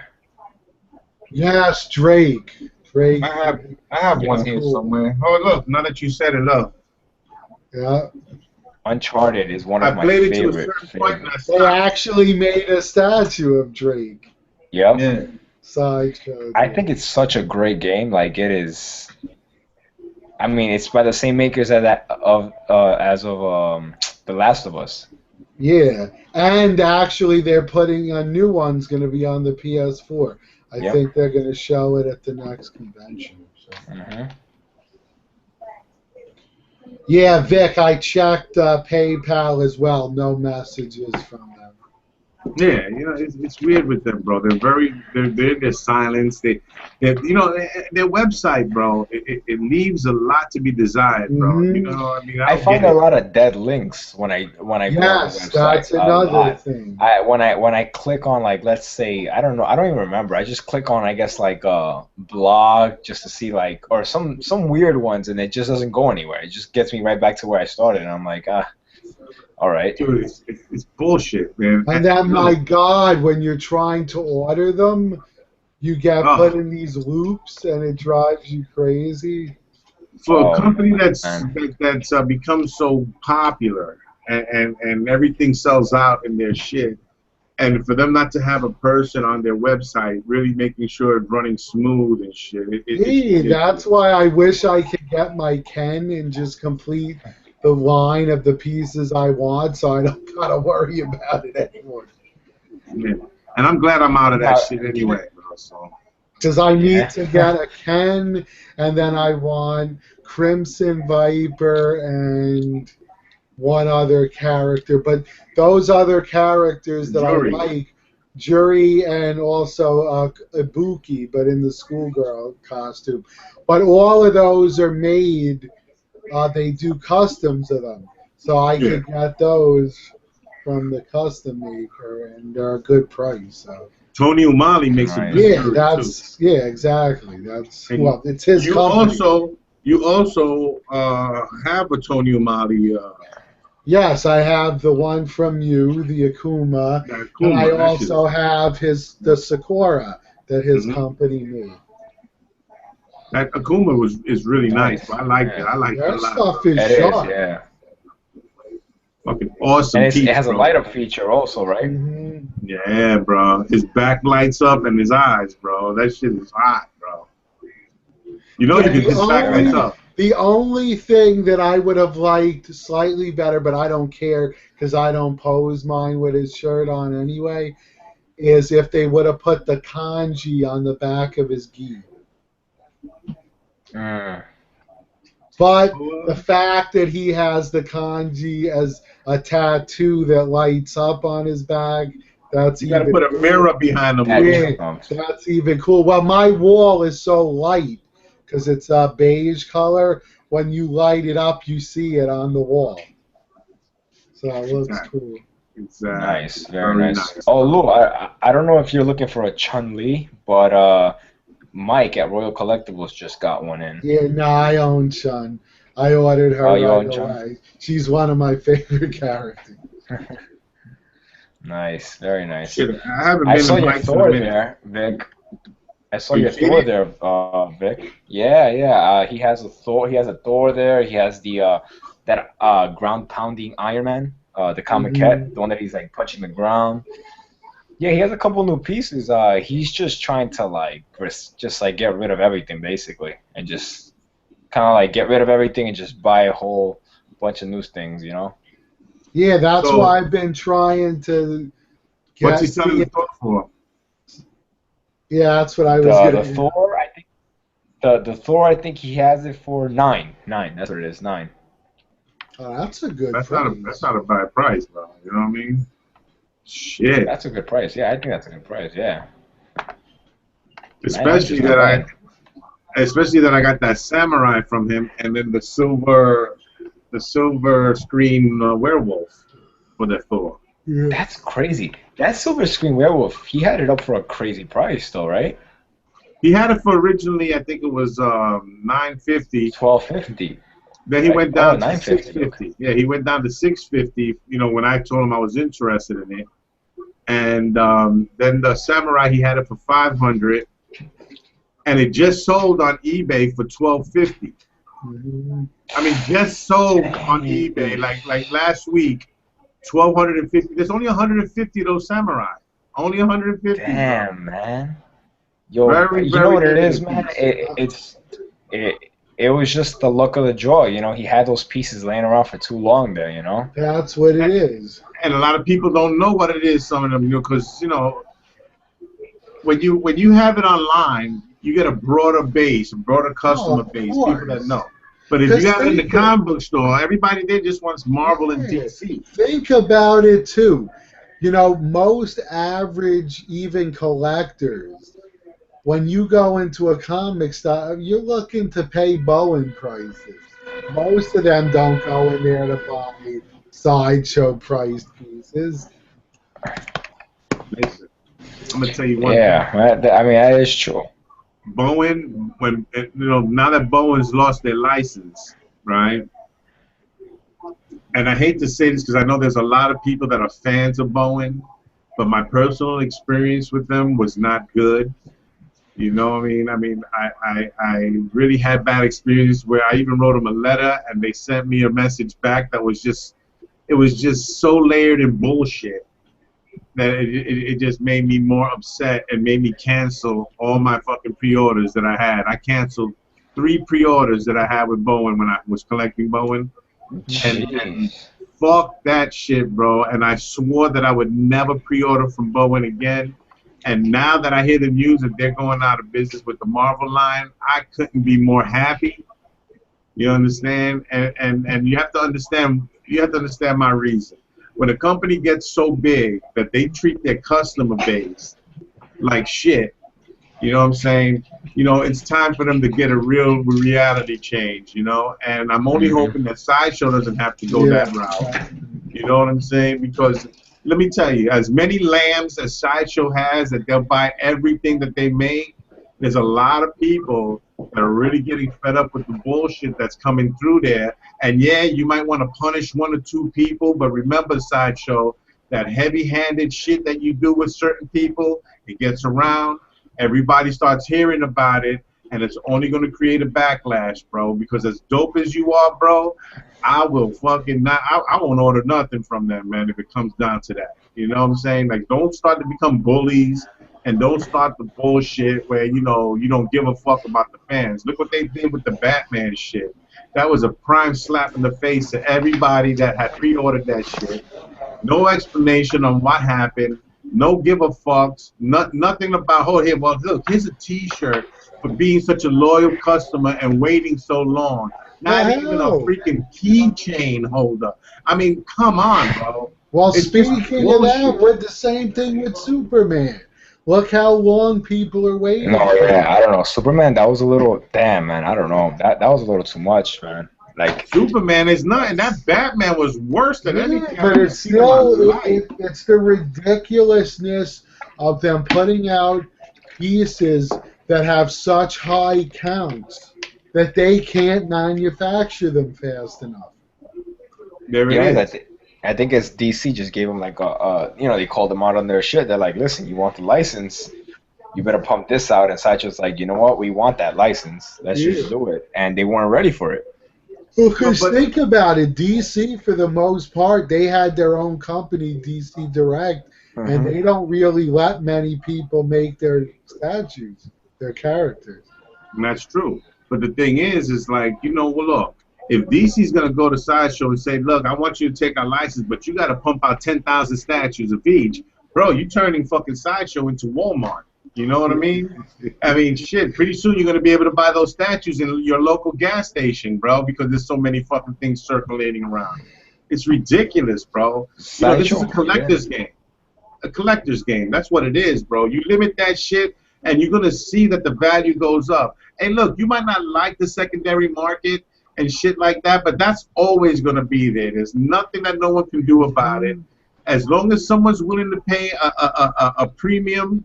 Yes, Drake. I have one here somewhere. Oh, look! Now that you set it up. Yeah. Uncharted is one of my favorite. They actually made a statue of Drake. Yep. Yeah. Sideshow. I think it's such a great game. Like it is. I mean, it's by the same makers as The Last of Us. Yeah, and actually they're putting a new one's going to be on the PS4. I think they're going to show it at the next convention. So. Yeah, Vic, I checked PayPal as well. No messages from them. Yeah, you know, it's weird with them, bro. They're in their silence. You know, their website, bro. It leaves a lot to be desired, bro. You know, I mean, I I don't get find a it. lot of dead links when I go on the Yes, website. that's A another lot. thing. When I click on, like, let's say, I don't know, I don't even remember. I just click on, I guess, like a blog just to see, like, or some weird ones, and it just doesn't go anywhere. It just gets me right back to where I started, and I'm like, all right. Dude, it's bullshit, man. And then, You know, my God, when you're trying to order them, you get put in these loops, and it drives you crazy. for a company Man. that's become so popular and everything sells out in their shit, and for them not to have a person on their website really making sure it's running smooth and shit, That's why I wish I could get my Ken and just complete the line of the pieces I want, so I don't gotta worry about it anymore. Yeah. And I'm glad I'm out of that shit anyway, bro. So. Because I need to get a Ken, and then I want Crimson Viper and one other character. But those other characters that I like, Jury and also Ibuki, but in the schoolgirl costume. But all of those are made, they do customs of them. So I could get those from the custom maker, and they're a good price. So. Tony Umali makes a good too. Exactly. Well, it's his company. You also have a Tony Umali. Yes, I have the one from you, the Akuma, and I also have the Sakura that his company made. That Akuma is really nice. I like it. I like it a lot. That stuff is sharp. Yeah. Fucking awesome. And it has a light up feature also, right? Mm-hmm. Yeah, bro. His back lights up and his eyes, bro. That shit is hot, bro. You know, his back lights up. The only thing that I would have liked slightly better, but I don't care because I don't pose mine with his shirt on anyway, is if they would have put the kanji on the back of his gi. But the fact that he has the kanji as a tattoo that lights up on his back, that's you gotta put a mirror behind him. Yeah, that's even cool. Well, my wall is so light because it's a beige color. When you light it up, you see it on the wall. So it looks cool. It's nice, very nice. Oh, Lou, I don't know if you're looking for a Chun-Li, but Mike at Royal Collectibles just got one in. Yeah, no, I own Chun. I ordered her right away. Chun? She's one of my favorite characters. Nice, very nice. Shit, I saw your Thor there, Vic. I saw your Thor there, Vic. Yeah. He has a Thor. He has a Thor there. He has the that ground pounding Iron Man, the Comic-Cat, the one that he's like punching the ground. Yeah, he has a couple new pieces. He's just trying to just get rid of everything basically, and just kind of like get rid of everything and just buy a whole bunch of new things, you know. Yeah, that's why I've been trying to get. What's he selling the Thor for? Yeah, that's what I was getting. The Thor, I think. The Thor, I think he has it for $9. That's what it is, $9. Oh, that's a good price. That's not a bad price, bro. You know what I mean? Shit. That's a good price. Yeah, I think that's a good price. Yeah. Especially that I got that samurai from him, and then the silver screen werewolf for the Thor. Yeah. That's crazy. That silver screen werewolf, he had it up for a crazy price, though, right? He had it for originally, I think it was $950. $1,250. Then he went down to $650. Okay. Yeah, he went down to $650. You know, when I told him I was interested in it, and then the samurai he had it for $500, and it just sold on eBay for $1,250. I mean, just sold on eBay like last week, $1,250. There's only 150 of those samurai. Only 150. Damn, man. Yo, you know what it is, man? It was just the luck of the draw, you know. He had those pieces laying around for too long there, you know. That's what it is. And a lot of people don't know what it is. Some of them, you know, because when you have it online, you get a broader base, a broader Oh, customer of base, people that course. know. But if you Because have it in the comic book store, everybody there just wants Marvel and DC. think about it too. You know, most average, even collectors, when you go into a comic store, you're looking to pay Bowen prices. Most of them don't go in there to buy sideshow priced pieces. Listen, I'm gonna tell you one thing. Yeah, I mean that is true. Bowen, now that Bowen's lost their license, right? And I hate to say this because I know there's a lot of people that are fans of Bowen, but my personal experience with them was not good. You know what I mean? I really had bad experience where I even wrote them a letter and they sent me a message back that was just, it was just so layered in bullshit that it just made me more upset and made me cancel all my fucking pre-orders that I had. I canceled 3 pre-orders that I had with Bowen when I was collecting Bowen. And Jeez. fuck that shit, bro. And I swore that I would never pre-order from Bowen again. And now that I hear the news that they're going out of business with the Marvel line, I couldn't be more happy. You understand? And you have to understand my reason. When a company gets so big that they treat their customer base like shit, you know what I'm saying? You know, it's time for them to get a real reality change, you know? And I'm only Hmm. hoping that Sideshow doesn't have to go Yeah. that route. You know what I'm saying? Because let me tell you, as many lambs as Sideshow has that they'll buy everything that they make, there's a lot of people that are really getting fed up with the bullshit that's coming through there. And yeah, you might want to punish 1 or 2 people, but remember, Sideshow, that heavy-handed shit that you do with certain people, it gets around. Everybody starts hearing about it, and it's only going to create a backlash, bro. Because as dope as you are, bro, I will fucking not. I won't order nothing from them, man. If it comes down to that, you know what I'm saying? Like, don't start to become bullies, and don't start the bullshit where you don't give a fuck about the fans. Look what they did with the Batman shit. That was a prime slap in the face to everybody that had pre-ordered that shit. No explanation on what happened. No give a fucks. Nothing about, oh, here, well, look, here's a T-shirt for being such a loyal customer and waiting so long. The Not even a hell? freaking keychain holder. I mean, come on, bro. Well, It's just speaking of that, bullshit. with the same thing with Superman. Look how long people are waiting No, for yeah, it. I don't know. Superman, that was a little damn, man. I don't know. That was a little too much, man. Like, Superman is nothing. That Batman was worse than Yeah, anything I've but ever it's seen in my still life. it's the ridiculousness of them putting out pieces that have such high counts that they can't manufacture them fast enough. There it yeah, is. I think it's DC just gave them like they called them out on their shit. They're like, listen, you want the license, you better pump this out. And Sideshow's like, you know what, we want that license. Let's just Yeah. do it. And they weren't ready for it. Well, No, because but think about it, DC for the most part, they had their own company, DC Direct, and Hmm. they don't really let many people make their statues, their characters. and that's true. But the thing is like, well, look, if DC's gonna go to Sideshow and say, look, I want you to take our license, but you got to pump out 10,000 statues of each, bro, you turning fucking Sideshow into Walmart. You know what I mean? I mean, shit. Pretty soon you're gonna be able to buy those statues in your local gas station, bro, because there's so many fucking things circulating around. It's ridiculous, bro. This is a Sideshow, yeah. collector's game. A collector's game. That's what it is, bro. You limit that shit, and you're gonna see that the value goes up. Hey, look, you might not like the secondary market and shit like that, but that's always gonna be there. There's nothing that no one can do about it. As long as someone's willing to pay a premium,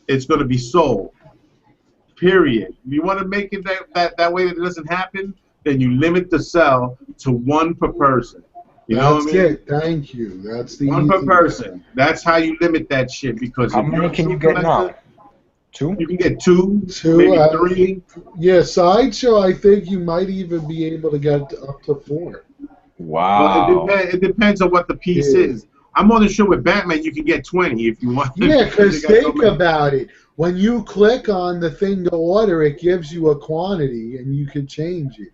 it's gonna be sold. Period. If you want to make it that way that it doesn't happen, then you limit the sell to 1 per person. You know what That's I mean? it. Thank you. That's the 1 per easy way. person. That's how you limit that shit. Because How if you're many a can true you get collector, now? 2? you can get 2, Two, maybe 3. yeah, Sideshow, I think you might even be able to get up to 4. Well, it Wow. depends. It depends on what the piece Yeah, is. I'm more than sure with Batman you can get 20 if you want, yeah, because they because got so think many. about it. When you click on the thing to order, it gives you a quantity, and you can change it.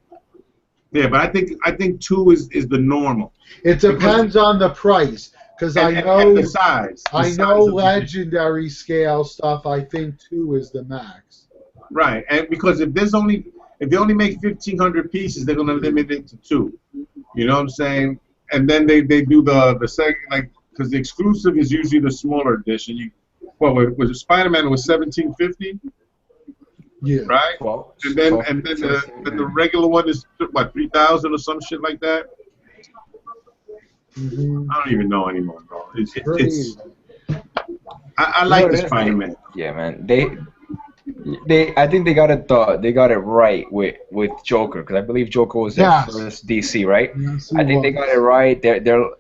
Yeah, but I think 2 is the normal It because depends on the price. Because and the size. I know legendary scale stuff. I think 2 is the max. Right, and because if they only make 1,500 pieces, they're gonna limit it to 2. You know what I'm saying? And then they do the second, like, because the exclusive is usually the smaller edition. Was Spider-Man was 1,750? Yeah. Right. Well, and then the regular one is what, 3,000 or some shit like that. I don't even know anymore, bro. I like the Spider-Man. Yeah, man. I think they got it right with Joker, because I believe Joker was their first DC, right? Yes, I think they got it right. They're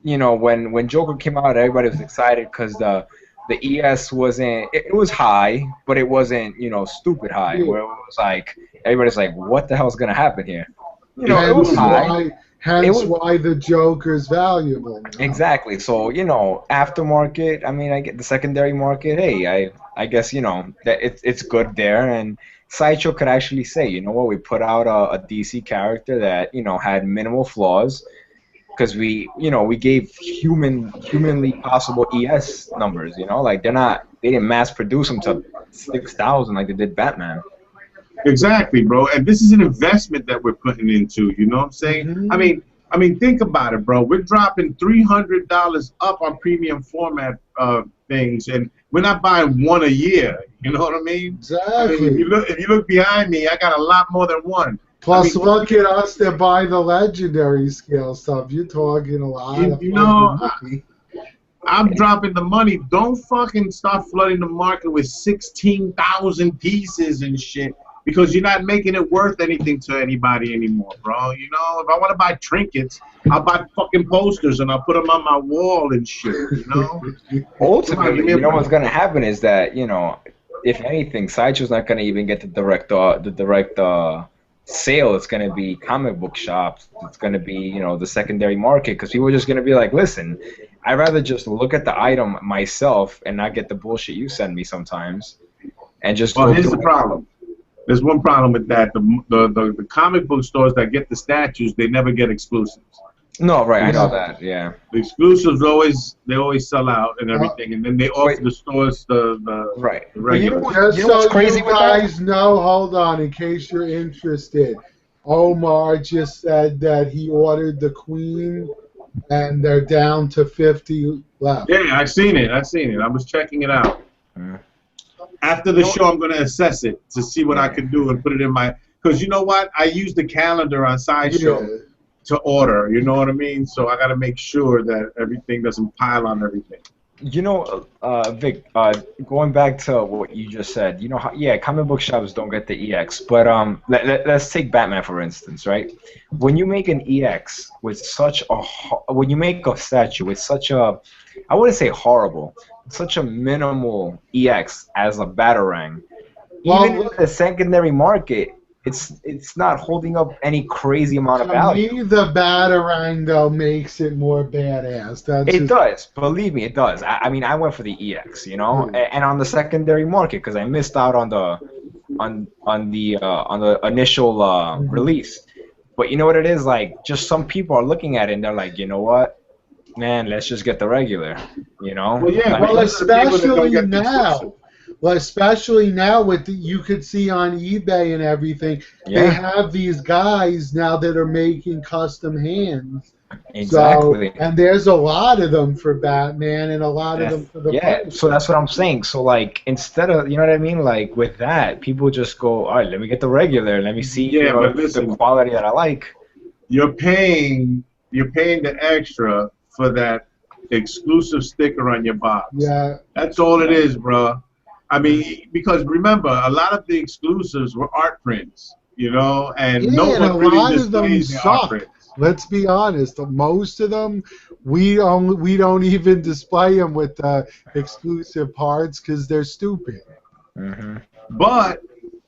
you know, when Joker came out, everybody was excited because the ES wasn't, it was high, but it wasn't, you know, stupid high, where it was like everybody's like, what the hell's gonna happen here? You know, it was high. Hence why the Joker's valuable. Exactly. So, you know, aftermarket, I mean, I get the secondary market, hey, I guess, you know, that it's good there. And Sideshow could actually say, you know what, we put out a DC character that, you know, had minimal flaws, because we gave humanly possible ES numbers, you know, like they didn't mass produce them to 6,000 like they did Batman. Exactly, bro. And this is an investment that we're putting into. You know what I'm saying? Mm-hmm. I mean, think about it, bro. We're dropping $300 up on premium format things, and we're not buying one a year. You know what I mean? Exactly. I mean, if you look behind me, I got a lot more than one. Plus, look at us that buy the legendary scale stuff. You're talking a lot of money. I'm dropping the money. Don't fucking start flooding the market with 16,000 pieces and shit, because you're not making it worth anything to anybody anymore, bro. You know, if I want to buy trinkets, I'll buy fucking posters and I'll put them on my wall and shit, you know? Ultimately, you know what's going to happen is that, you know, if anything, Sideshow's not going to even get the direct sale. It's going to be comic book shops. It's going to be, you know, the secondary market, because people are just going to be like, listen, I'd rather just look at the item myself and not get the bullshit you send me sometimes, and just Well, here's the problem. There's one problem with that. The comic book stores that get the statues, they never get exclusives. No, right, I know that, yeah. The exclusives always sell out and everything, and then they offer the stores the regular. Just so you guys know, hold on, in case you're interested, Omar just said that he ordered the Queen, and they're down to 50 left. Yeah, I've seen it. I was checking it out. After the show, I'm going to assess it to see what I can do and put it in my... Because you know what? I use the calendar on Sideshow to order. You know what I mean? So I got to make sure that everything doesn't pile on everything. You know, Vic, going back to what you just said, you know, comic book shops don't get the EX, but let's take Batman for instance, right? When you make an EX with when you make a statue with such a, I wouldn't say horrible, such a minimal EX as a Batarang, even in the secondary market, it's not holding up any crazy amount of value. To me, the Batarang, though, makes it more badass. It does. Believe me, it does. I mean, I went for the EX, you know, and on the secondary market, because I missed out on the initial release. But you know what it is? Like, just some people are looking at it and they're like, you know what? Man, let's just get the regular, you know? Well, yeah, well, especially now. Well, especially now with you could see on eBay and everything, they have these guys now that are making custom hands. Exactly. So, and there's a lot of them for Batman and a lot of them for the Punisher. So that's what I'm saying. So like, instead of, you know what I mean, like with that, people just go, all right, let me get the regular, let me see but listen, the quality that I like. You're paying the extra for that exclusive sticker on your box. Yeah. That's all it is, bro. I mean, because remember, a lot of the exclusives were art prints, you know, and no one really displays the art prints. Let's be honest. Most of them, we don't even display them with exclusive parts because they're stupid. Mm-hmm. But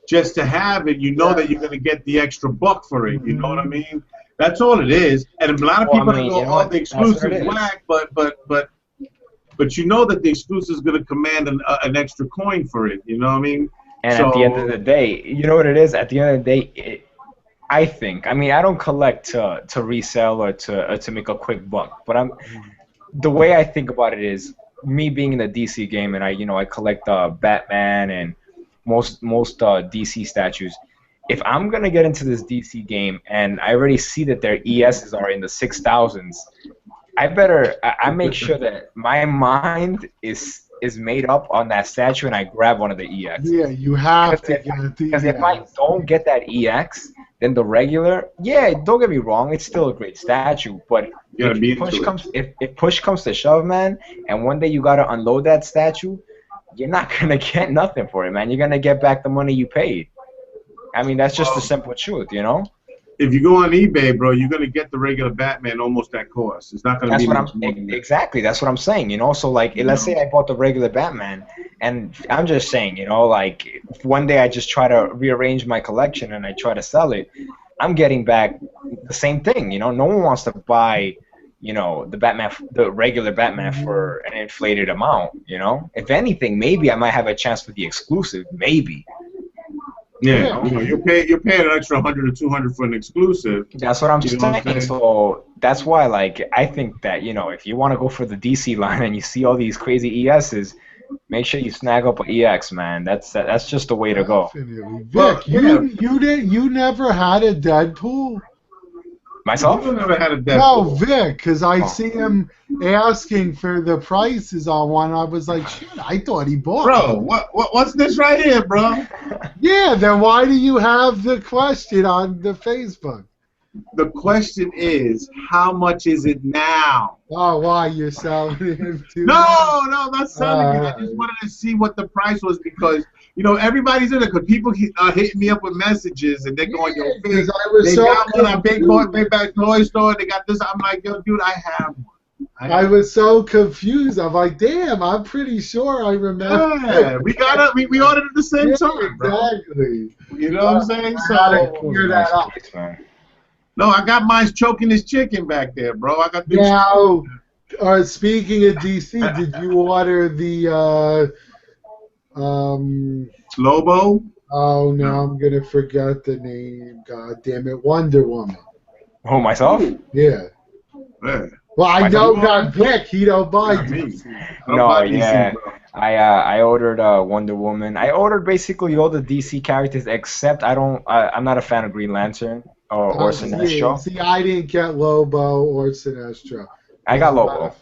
just to have it, you know that you're going to get the extra buck for it. You know what I mean? That's all it is. And a lot of people go, "Oh, the exclusive whack," but you know that the exclusive is going to command an extra coin for it. You know what I mean? And at the end of the day, you know what it is? At the end of the day, I think. I mean, I don't collect to resell or to make a quick buck, but the way I think about it is me being in the DC game, and I collect Batman and most DC statues. If I'm gonna get into this DC game and I already see that their ESs are in the 6,000s, I make sure that my mind is made up on that statue and I grab one of the EX. Yeah, you have to get the Because if I don't get that EX, then the regular, yeah, don't get me wrong, it's still a great statue, but if push comes to shove, man, and one day you gotta unload that statue, you're not gonna get nothing for it, man. You're gonna get back the money you paid. I mean, that's just the simple truth, you know? If you go on eBay, bro, you're gonna get the regular Batman almost at cost. It's not gonna That's be what much more than that. exactly. That's what I'm saying. You know, so like, let's say I bought the regular Batman, and I'm just saying, you know, like if one day I just try to rearrange my collection and I try to sell it, I'm getting back the same thing. You know, no one wants to buy, you know, the regular Batman for an inflated amount. You know, if anything, maybe I might have a chance for the exclusive. Maybe. Yeah, you know, you're paying an extra 100 or 200 for an exclusive. That's what I'm saying. So that's why, like, I think that, you know, if you want to go for the DC line and you see all these crazy ESs, make sure you snag up an EX, man. That's just the way to go. Definitely. Vic, you never had a Deadpool? Myself? You never had a Deadpool. No, Vic, because I see him asking for the prices on one. I was like, shit, I thought he bought Bro, one. what's this right here, bro? Yeah, then why do you have the question on the Facebook? The question is, how much is it now? Oh, why you're selling him too? No, not selling it. I just wanted to see what the price was because, you know, everybody's in it because people hitting me up with messages and they're going, yo, Vic, they got one at Big Boy Payback Toy Store. They got this. I'm like, yo, dude, I have one. I was so confused. I'm like, damn, I'm pretty sure I remember. Yeah, we ordered at the same time, bro. Exactly. You know what I'm saying? So figure that out. No, I got mine choking his chicken back there, bro. I got this. Now, speaking of DC, did you order the Lobo? Oh no, I'm gonna forget the name. God damn it, Wonder Woman. Oh, myself? Yeah. Yeah. Well, I know that Vic. He don't buy DC. No, yeah. I ordered Wonder Woman. I ordered basically all the DC characters except I'm not a fan of Green Lantern or Sinestro. See, I didn't get Lobo or Sinestro. I got Lobo.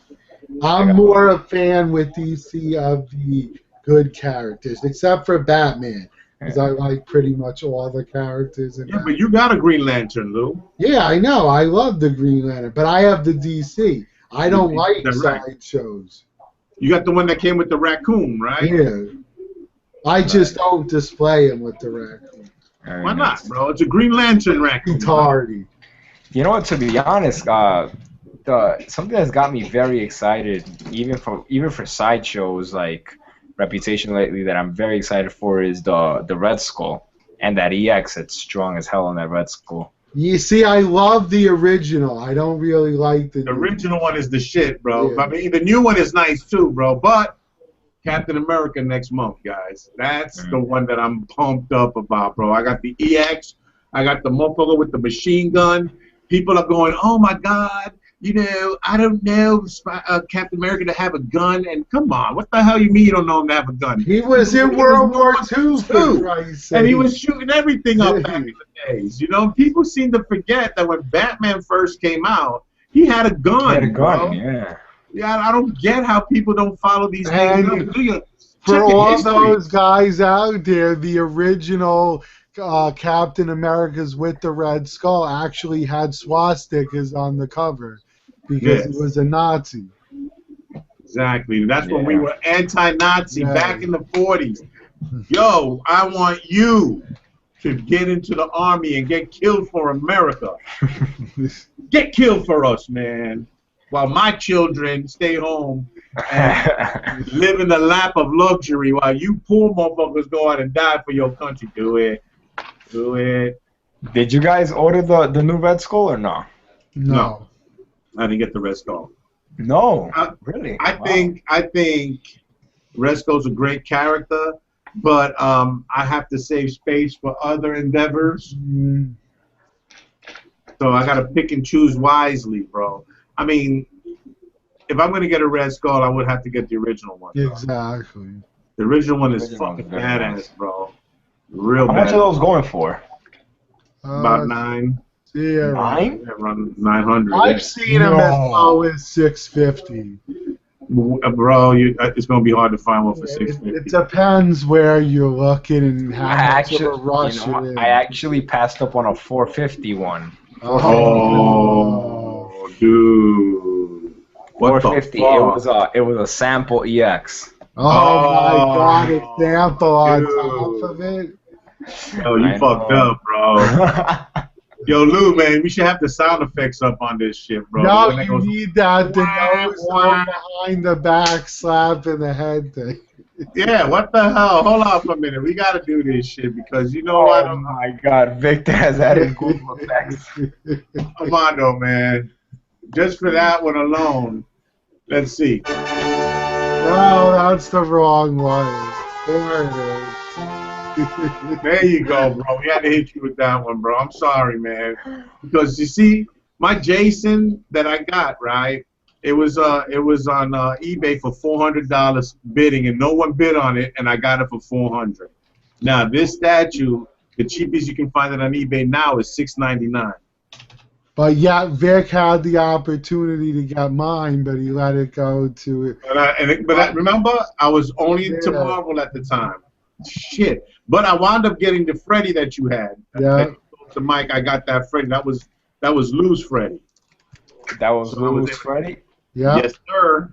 I'm more a fan with DC of the good characters, except for Batman, because I like pretty much all the characters. Yeah, but you got a Green Lantern, Lou. Yeah, I know. I love the Green Lantern, but I have the DC. I don't like sideshows. You got the one that came with the raccoon, right? Yeah. I just don't display him with the raccoon. Why not, bro? It's a Green Lantern raccoon. Tardy. You know what? To be honest, something that's got me very excited, even for sideshows like Reputation lately, that I'm very excited for is the Red Skull and that EX. It's strong as hell on that Red Skull. You see, I love the original. I don't really like the original one is the shit, bro. Yeah. I mean, the new one is nice too, bro. But Captain America next month, guys. That's the one that I'm pumped up about, bro. I got the EX. I got the motherfucker with the machine gun. People are going, oh my God, you know, I don't know Captain America to have a gun. And come on, what the hell you mean you don't know him to have a gun? He was in World War II, for Christ's sake. And he was shooting everything up back in the days. You know, people seem to forget that when Batman first came out, he had a gun. He had a gun, bro. yeah. Yeah, I don't get how people don't follow these things up. For all those guys out there, the original Captain America's with the Red Skull actually had swastikas on the cover because he was a Nazi. Exactly. That's when we were anti-Nazi back in the 40s. Yo, I want you to get into the army and get killed for America. Get killed for us, man. While my children stay home and live in the lap of luxury while you poor motherfuckers go out and die for your country. Do it. Do it. Did you guys order the new Red Skull or no? No. I didn't get the Red Skull. No. Really? I think Red Skull's a great character, but I have to save space for other endeavors. So I gotta pick and choose wisely, bro. I mean, if I'm gonna get a Red Skull, I would have to get the original one. Bro. Exactly. The original one is Original is fucking very badass, nice. bro. Real How badass. much are those going for? About 9. Yeah, Nine? Yeah, around 900. I've seen them as low as 650. Bro, it's gonna be hard to find one for It 650. depends where you're looking and how I much of a actually, rush you know, you're in. I actually passed up on a 450 one. Oh, dude. What the 450. fuck? It was a sample EX. Oh my God, a sample on dude. top of it. Yo, you I fucked know. up, bro. Yo, Lou, man, we should have the sound effects up on this shit, bro. No, When that you goes, need that the wah, nose wah. behind the back slap in the head thing. Yeah, what the hell? Hold on for a minute. We gotta do this shit because you know what? Oh my God, Victor has added Google effects. Come on, though, man. Just for that one alone. Let's see. No, that's the wrong one. There it is. There you go, bro. We had to hit you with that one, bro. I'm sorry, man. Because you see, my Jason that I got, right? It was on eBay for $400 bidding, and no one bid on it, and I got it for $400. Now this statue, the cheapest you can find it on eBay now is $699. But yeah, Vic had the opportunity to get mine, but he let it go to. Remember, I was only into Yeah. Marvel at the time. Shit. But I wound up getting the Freddy that you had. Yeah. That you told to Mike, I got that Freddy. That was Lou's Freddy. That was So I was Lou's able- Freddy? Yeah. Yes, sir.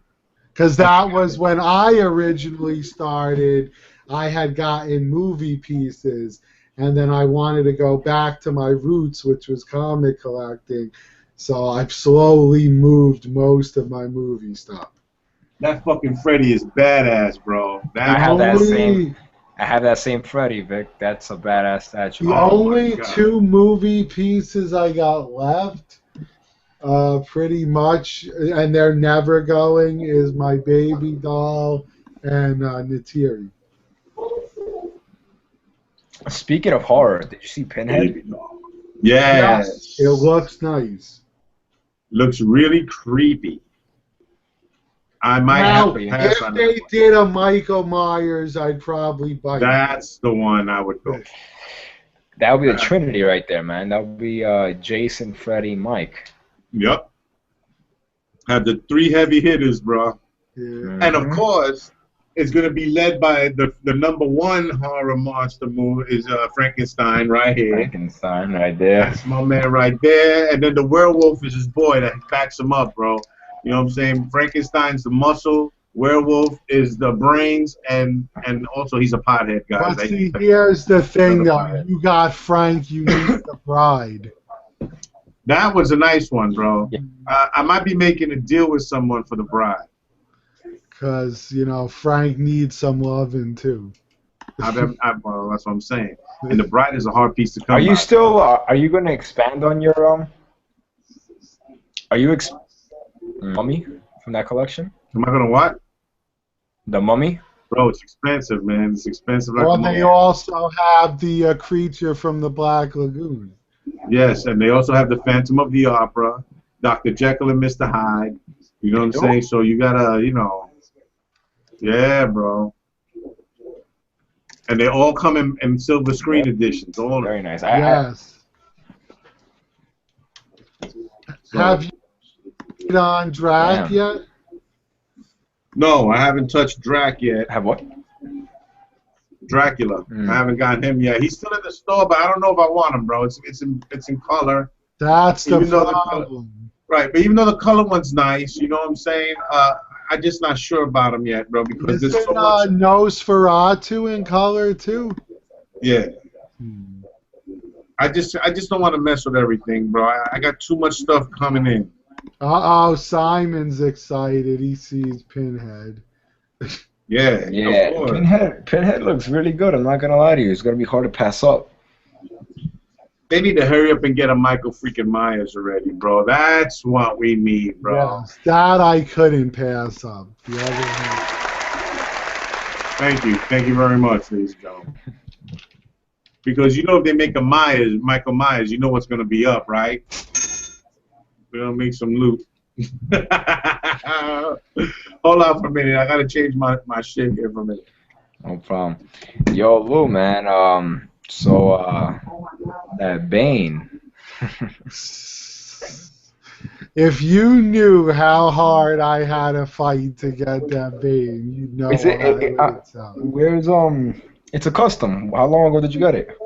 Because that was when I originally started. I had gotten movie pieces, and then I wanted to go back to my roots, which was comic collecting. So I've slowly moved most of my movie stuff. That fucking Freddy is badass, bro. I have that Only- same. I have that same Freddy, Vic. That's a badass statue. The Oh my only God. 2 movie pieces I got left, pretty much, and they're never going, is my baby doll and Natiri. Speaking of horror, did you see Pinhead? Yes. It looks nice. Looks really creepy. I might Now, have to pass if on they that one. did a Michael Myers, I'd probably bite. That's the one I would go. That would be the Trinity right there, man. That would be Jason, Freddy, Mike. Yep. Have the 3 heavy hitters, bro. Yeah. And of course, it's going to be led by the #1 horror monster movie is Frankenstein right here. Frankenstein right there. That's my man right there. And then the werewolf is his boy that backs him up, bro. You know what I'm saying? Frankenstein's the muscle. Werewolf is the brains, and also he's a pothead, guys. But see, here's the thing, though. Another You got Frank, you need the bride. That was a nice one, bro. I might be making a deal with someone for the bride. Because, you know, Frank needs some loving, too. Well, that's what I'm saying. And the bride is a hard piece to come Are you by. still? Are you going to expand on your Are you Mummy from that collection? Am I gonna what? The Mummy. Bro, it's expensive, man. It's expensive. Like Well, a they mother- also have the creature from the Black Lagoon. Yes, and they also have the Phantom of the Opera, Dr. Jekyll and Mr. Hyde. You know what I'm saying? So you gotta, you know, yeah, bro. And they all come in silver screen editions. All of them. Very nice. Yes. So- Have you hit on Drac Damn. yet? No, I haven't touched Drac yet. Have what? Dracula. Mm. I haven't gotten him yet. He's still in the store, but I don't know if I want him, bro. It's in color. That's the Even though the problem. Right, but even though the color one's nice, you know what I'm saying? I'm just not sure about him yet, bro, because there's so Isn't much. Nosferatu in color, too? Yeah. I just don't want to mess with everything, bro. I got too much stuff coming in. Uh-oh, Simon's excited. He sees Pinhead. Yeah. Yeah, Of course. Pinhead looks really good. I'm not gonna lie to you. It's gonna be hard to pass up. They need to hurry up and get a Michael freaking Myers already, bro. That's what we need, bro. Yes, that I couldn't pass up. The other one. Thank you very much, ladies and gentlemen. Because you know if they make a Michael Myers, you know what's gonna be up, right? We're gonna make some loot. Hold on for a minute. I gotta change my shit here for a minute. No problem. Yo, Lou, man. That Bane. If you knew how hard I had to fight to get that Bane, you'd know Is it? how it would sound. Where's It's a custom. How long ago did you get it?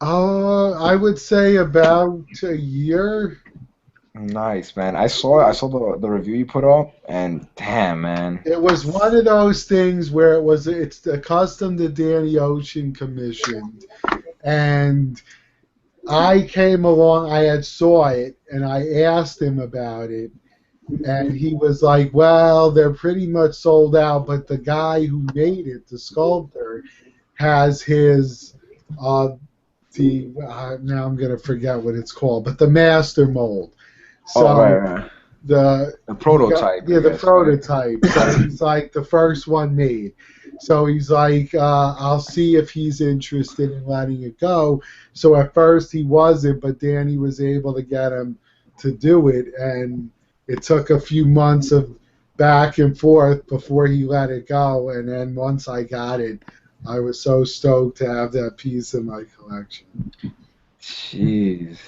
I would say about a year. Nice, man. I saw the review you put up, and damn, man. It was one of those things where it's a custom that Danny Ocean commissioned, and I came along. I had saw it, and I asked him about it, and he was like, "Well, they're pretty much sold out, but the guy who made it, the sculptor, has his now I'm gonna forget what it's called, but the master mold." So Right. the Prototype. yeah, I the guess, prototype. So he's like the first one made. So he's like, I'll see if he's interested in letting it go. So at first he wasn't, but Danny was able to get him to do it, and it took a few months of back and forth before he let it go. And then once I got it, I was so stoked to have that piece in my collection. Jeez.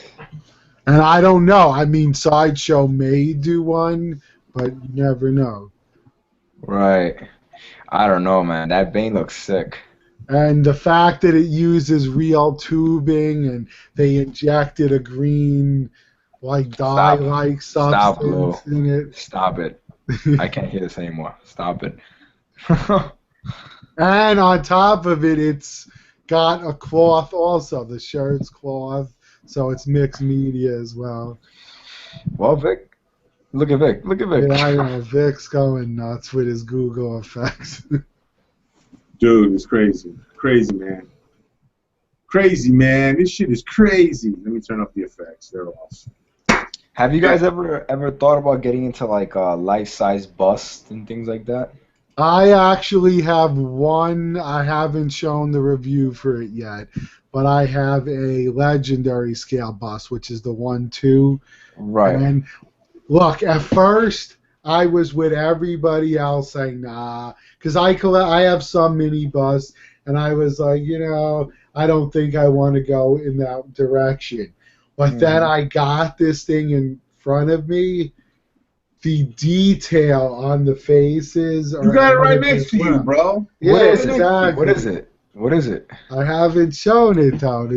And I don't know. I mean, Sideshow may do one, but you never know. Right. I don't know, man. That Bane looks sick. And the fact that it uses real tubing and they injected a green, like dye-like Stop, Lou. substance in it. Stop it. I can't hear this anymore. Stop it. And on top of it, it's got a cloth also. The shirt's cloth, so it's mixed media as well. Well, Vic. Look at Vic. Look at Vic. Yeah, I know. Vic's going nuts with his Google effects. Dude, it's crazy. Crazy, man. Crazy, man. This shit is crazy. Let me turn off the effects. They're awesome. Have you guys ever thought about getting into like life-size busts and things like that? I actually have one. I haven't shown the review for it yet, but I have a legendary scale bust, which is the 1/2. Right. And look, at first I was with everybody else saying nah, because I have some mini busts, and I was like, I don't think I want to go in that direction. But then I got this thing in front of me. The detail on the faces. You got it right next to you, bro. Yeah, What is exactly. it? What is it? What is it? I haven't shown it, though.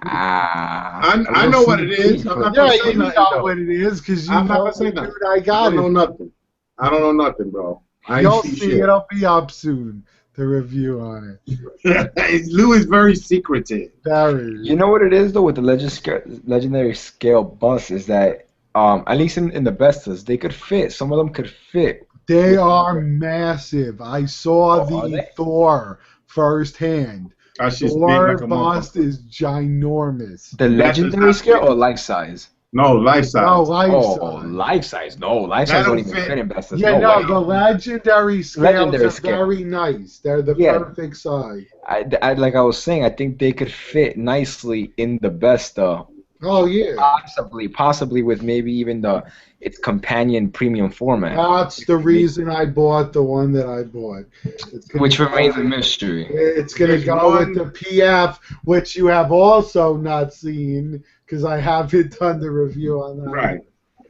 I know what it is. I'm not Yeah, gonna say you nothing, know though. what it is, because you I'm not know gonna say dude, nothing. I got I it. don't know nothing. I don't know nothing, bro. I You'll ain't see see, shit. it'll be up soon, the review on it. Lou is very secretive. Very. You know what it is though with the legendary scale bus is that at least in the bestas they could fit. Some of them could fit. They are massive. I saw Oh, are the they? Thor firsthand. That's just big Thor like a bust motherfucker. is ginormous. The legendary not scale fit. or life size? No, life size. No, life Oh, size. life size. No, life That size don't don't even fit. fit in bestas. Yeah, no no, way. the legendary scales Legendary are scale. very nice. They're the Yeah. perfect size. I like I was saying, I think they could fit nicely in the Besta. Oh, yeah. Possibly with maybe even its companion premium format, That's the reason I bought the one that I bought. which remains a mystery. It's going to There's go one- with the PF, which you have also not seen, because I haven't done the review on that. Right.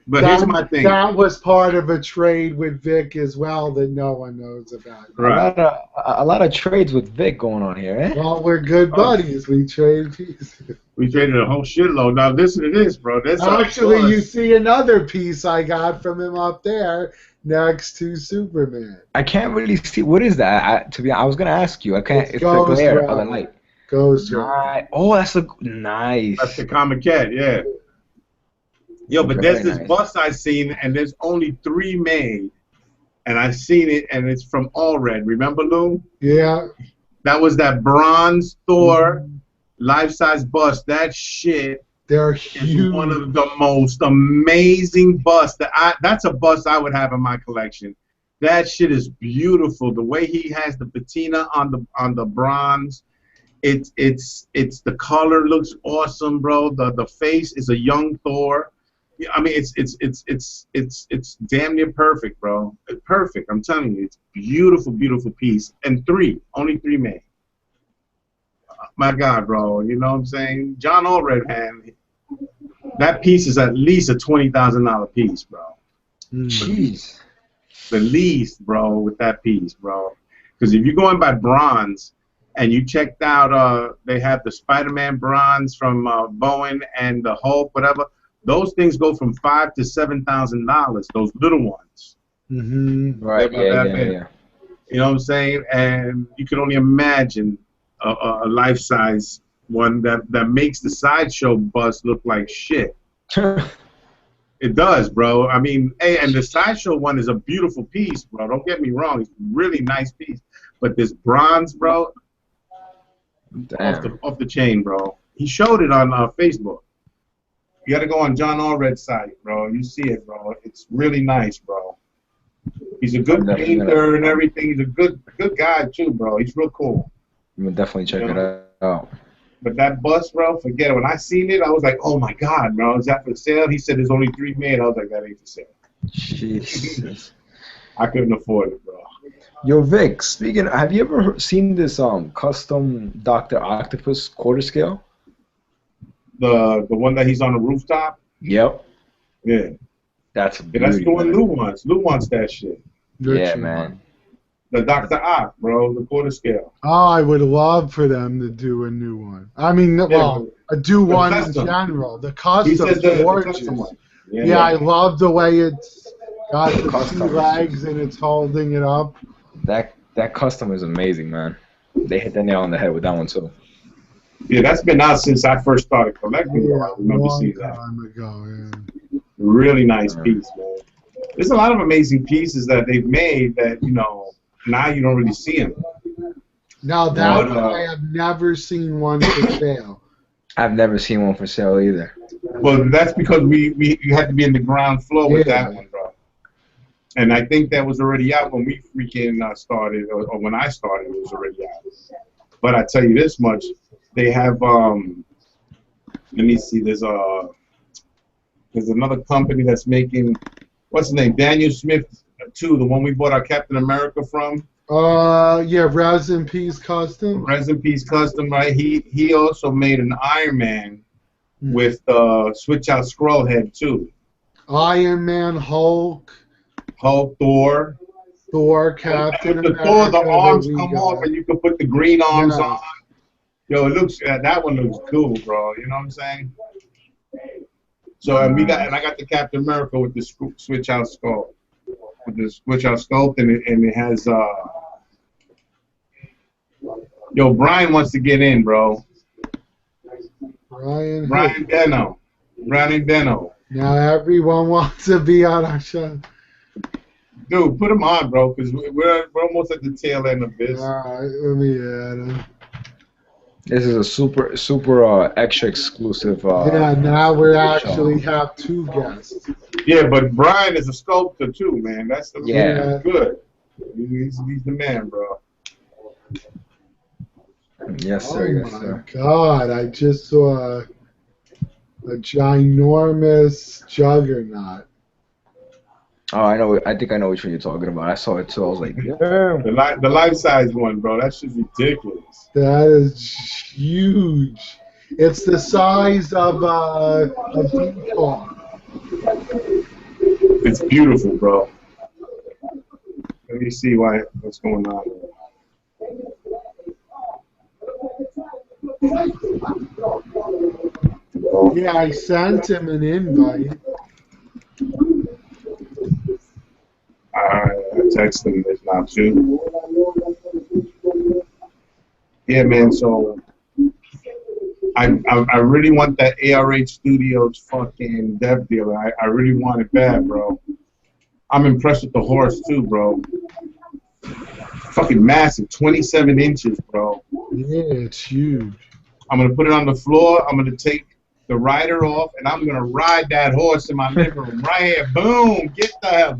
But here's my thing. That was part of a trade with Vic as well that no one knows about. Right. A lot of trades with Vic going on here, eh? Well, we're good buddies. We trade pieces. We traded a whole shitload. Now listen to this, bro. That's Actually, you see another piece I got from him up there next to Superman. I can't really see what is that. I was gonna ask you. I can't. It's the Ghost glare Rider. of the light. Ghost Rider. Oh, that's a nice. That's the Comic Cat, yeah. Yo, but Very there's this nice. bust I seen, and there's only 3 made, and I seen it, and it's from All Red. Remember, Lou? Yeah. That was that bronze Thor life-size bust. That shit They're is huge. one of the most amazing busts. That's a bust I would have in my collection. That shit is beautiful. The way he has the patina on the bronze, it's the color looks awesome, bro. The face is a young Thor. Yeah, I mean, it's damn near perfect, bro. It's perfect. I'm telling you, it's beautiful, beautiful piece. And only three made. My God, bro. You know what I'm saying? John Allred, man. That piece is at least a $20,000 piece, bro. Jeez. The least, bro, with that piece, bro. Because if you're going by bronze, and you checked out, they have the Spider-Man bronze from Bowen and the Hulk, whatever. Those things go from $5,000 to $7,000. Those little ones. Right. Yeah. You know what I'm saying? And you can only imagine a life-size one that makes the sideshow bust look like shit. It does, bro. I mean, hey, and the sideshow one is a beautiful piece, bro. Don't get me wrong; it's a really nice piece. But this bronze, bro, off the chain, bro. He showed it on Facebook. You got to go on John Allred's site, bro. You see it, bro. It's really nice, bro. He's a good painter and everything. He's a good guy too, bro. He's real cool. I'm gonna definitely check it out. But that bust, bro, forget it. When I seen it, I was like, oh my God, bro. Is that for sale? He said there's only 3 made. I was like, that ain't for sale. Jesus. I couldn't afford it, bro. Yo, Vic, have you ever seen this custom Dr. Octopus quarter scale? The one that he's on the rooftop? Yep. Yeah. That's doing Lou wants. Lou wants that shit. Yeah, man. The Dr. Ock, bro, the quarter scale. Oh, I would love for them to do a new one. I mean, well, do one in general. The custom is gorgeous. Yeah, I love the way it's got the 2 legs and it's holding it up. That custom is amazing, man. They hit the nail on the head with that one too. Yeah, that's been out since I first started collecting. Yeah, I remember seeing that. Long time ago, yeah. Really nice piece, man. There's a lot of amazing pieces that they've made that, you know, now you don't really see them. Now that I have never seen one for sale. I've never seen one for sale either. Well, that's because you had to be in the ground floor with that one, bro. And I think that was already out when we freaking started, or when I started, it was already out. But I tell you this much, they have, let me see, there's another company that's making, what's his name, Daniel Smith 2, the one we bought our Captain America from. Yeah, Resin Piece Custom. Resin Piece Custom, right? He also made an Iron Man with switch out scroll head too. Iron Man, Hulk, Thor, Captain America. Thor, the arms come off and you can put the green arms on. Yo, it looks that one looks cool, bro. You know what I'm saying? So and I got the Captain America with the switch out skull. With the switch out sculpt and it has yo, Brian wants to get in, bro. Brian Deno. Now everyone wants to be on our show. Dude, put him on, bro, because we're almost at the tail end of this. Alright, let me add him. This is a super extra exclusive. Yeah, now we actually have 2 guests. Yeah, but Brian is a sculptor too, man. That's the good. He's the man, bro. Yes, sir. Yes, sir. Oh my God! I just saw a ginormous juggernaut. Oh, I know. I think I know which one you're talking about. I saw it too. I was like, yeah. The life-size one, bro. That's just ridiculous. That is huge. It's the size of a decal. It's beautiful, bro. Let me see what's going on. Yeah, I sent him an invite. I texted him this now too. Yeah, man. So I really want that ARH Studios fucking dev dealer. I really want it bad, bro. I'm impressed with the horse too, bro. Fucking massive, 27 inches, bro. Yeah, it's huge. I'm gonna put it on the floor. I'm gonna take the rider off, and I'm gonna ride that horse in my living room right here. Boom!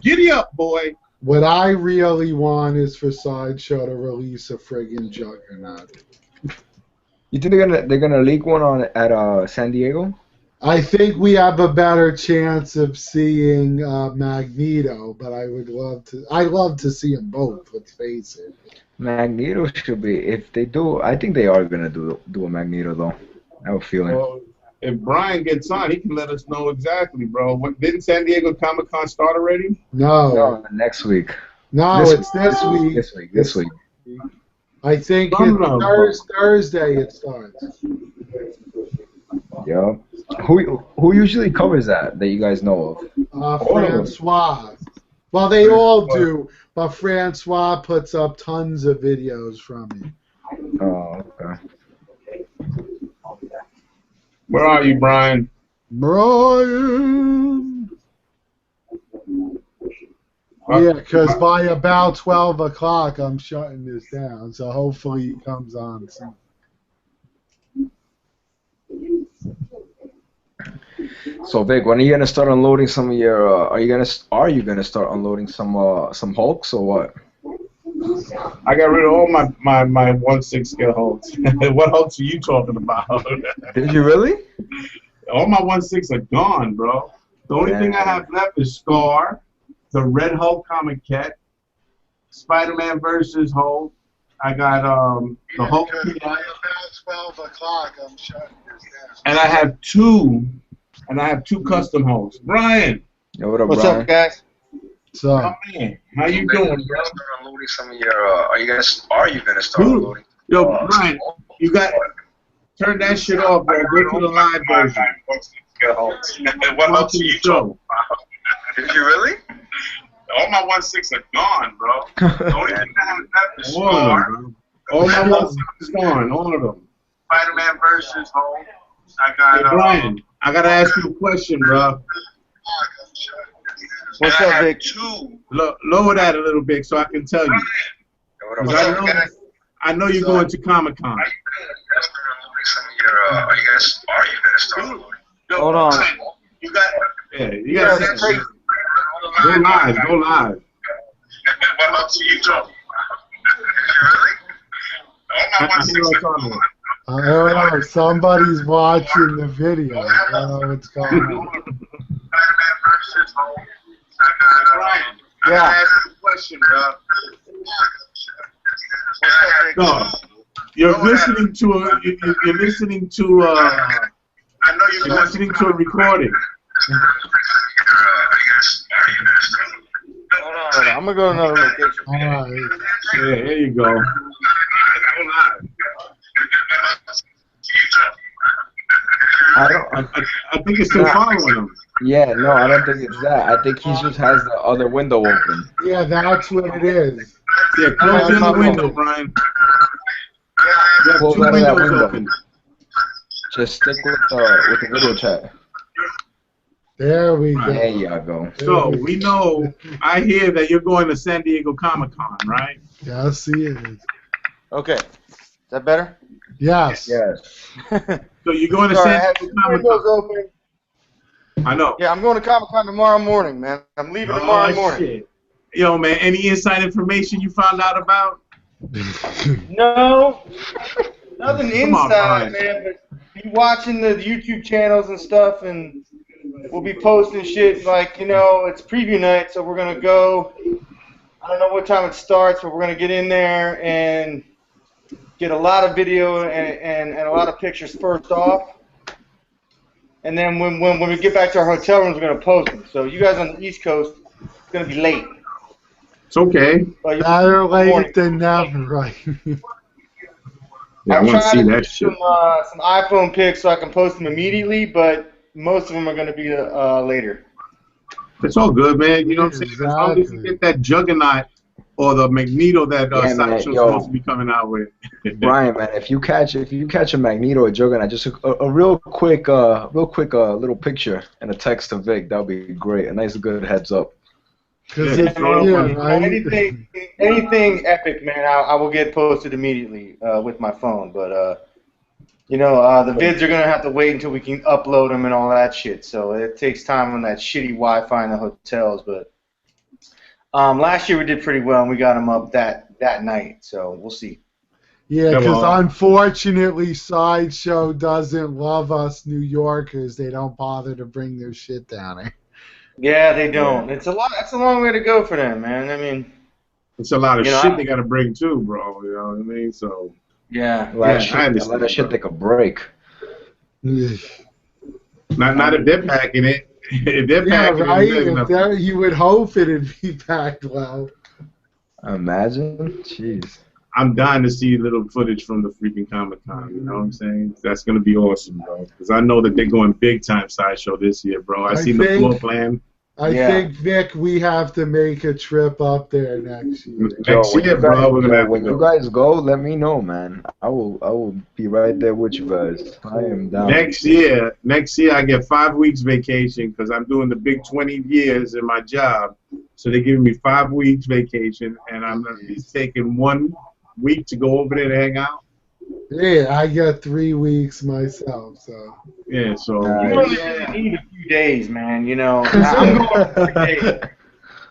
Giddy up, boy. What I really want is for Sideshow to release a friggin' juggernaut. You think they're gonna leak one at San Diego? I think we have a better chance of seeing Magneto, but I would love to. I'd love to see them both. Let's face it. Magneto should be. If they do, I think they are gonna do a Magneto though. I have a feeling. Well, if Brian gets on, he can let us know exactly, bro. Didn't San Diego Comic-Con start already? No, No, next week. no, it's this week. This week. I think No. it's Thursday it starts. Yeah. Who usually covers that you guys know of? Francois. Well, they all do, but Francois puts up tons of videos from it. Oh, okay. Where are you, Brian? Brian! Yeah, because by about 12 o'clock, I'm shutting this down, so hopefully he comes on soon. So Vic, when are you gonna start unloading some of your? Are you gonna start unloading some Hulks or what? I got rid of all my 1/6 scale Hulks. What Hulks are you talking about? Did you really? All my 1/6 are gone, bro. The only thing I have left is Scar, the Red Hulk comic cat, Spider-Man versus Hulk. I got the Hulk. By about 12 o'clock, I'm shutting this down. And I have two custom Hulks. Brian. Yo, what up, What's Brian? up, guys? So, Come in. How you doing, bro? Start unloading some of your. Are you gonna start unloading? Yo, Brian, you got turn that shit off, bro. Go to the live version. What else do you show? Did you really? All my 1/6 are gone, bro. The only thing I have left is Scar. All my 1/6 is gone, all of them. Spider-Man versus Hulk. I got. Hey, Brian, I gotta ask you a question, bro. What's up, Vic? Lower that a little bit so I can tell you. I know you're going to Comic-Con. Are you gonna start unloading? Hold on. You got to say Go live. What else are you talking about? I don't know. Somebody's watching the video. I don't know what's going on. Yeah. Question, bro. No, you're listening to a. You're listening to a. I know you're listening to a recording. Hold on. I'm gonna go to another location. All right. Yeah, there you go. I think it's still following him. Yeah, no, I don't think it's that. I think he just has the other window open. Yeah, that's what it is. Yeah, close the other window, Brian. You have Close two out of that windows window. open. Just stick with the video chat. There we go. There you go. So we know. I hear that you're going to San Diego Comic-Con, right? Yeah, I see it. Okay. Is that better? Yes. Yes. So you're going to Sorry, I San had Diego the windows Comic-Con. open. I know. Yeah, I'm going to Comic-Con tomorrow morning, man. I'm leaving tomorrow morning. Shit. Yo, man, any inside information you found out about? No, nothing Come on, inside, Brian. man. But be watching the YouTube channels and stuff, and we'll be posting shit like, it's preview night, so we're gonna go. I don't know what time it starts, but we're gonna get in there and get a lot of video and a lot of pictures first off. And then when we get back to our hotel rooms, we're gonna post them. So you guys on the East Coast, it's gonna be late. It's okay. Better late than never, right? Yeah, I want to see that shit. Some iPhone pics so I can post them immediately, but most of them are going to be later. It's all good, man. You know what I'm saying? As long as you get that Juggernaut or the Magneto that Sideshow's supposed to be coming out with. Brian, man, if you catch a Magneto or Juggernaut, just a real quick little picture and a text to Vic, that would be great. A nice good heads up. Anything epic, man, I will get posted immediately with my phone. But the vids are gonna have to wait until we can upload them and all that shit. So it takes time on that shitty Wi-Fi in the hotels. But last year we did pretty well, and we got them up that night. So we'll see. Yeah, Come because on. unfortunately, Sideshow doesn't love us New Yorkers. They don't bother to bring their shit down here. Yeah, they don't. It's a lot. That's a long way to go for them, man. I mean, It's a lot of you know, shit they got to bring too, bro. You know what I mean? So yeah. A lot of yeah, I shit. A lot understand, of shit bro. they could break. Not if they're packing it. If they're Yeah, packing right. it, there's If nothing. there, you would hope it'd be packed well. Imagine, jeez. I'm dying to see little footage from the freaking Comic Con. You know what I'm saying? That's gonna be awesome, bro. Because I know that they're going big time Sideshow this year, bro. I seen the floor plan. I Yeah. think, Vic, we have to make a trip up there next year. Next year, bro, we're gonna have to when you go. guys go, let me know, man. I will be right there with you guys. I am down. Next year I get 5 weeks vacation because I'm doing the big 20 years in my job. So they're giving me 5 weeks vacation, and I'm gonna be taking 1 week to go over there to hang out. Yeah, I get 3 weeks myself, so. Yeah, so Nice. You only really need a few days, man. You know, I'm going for 3 days.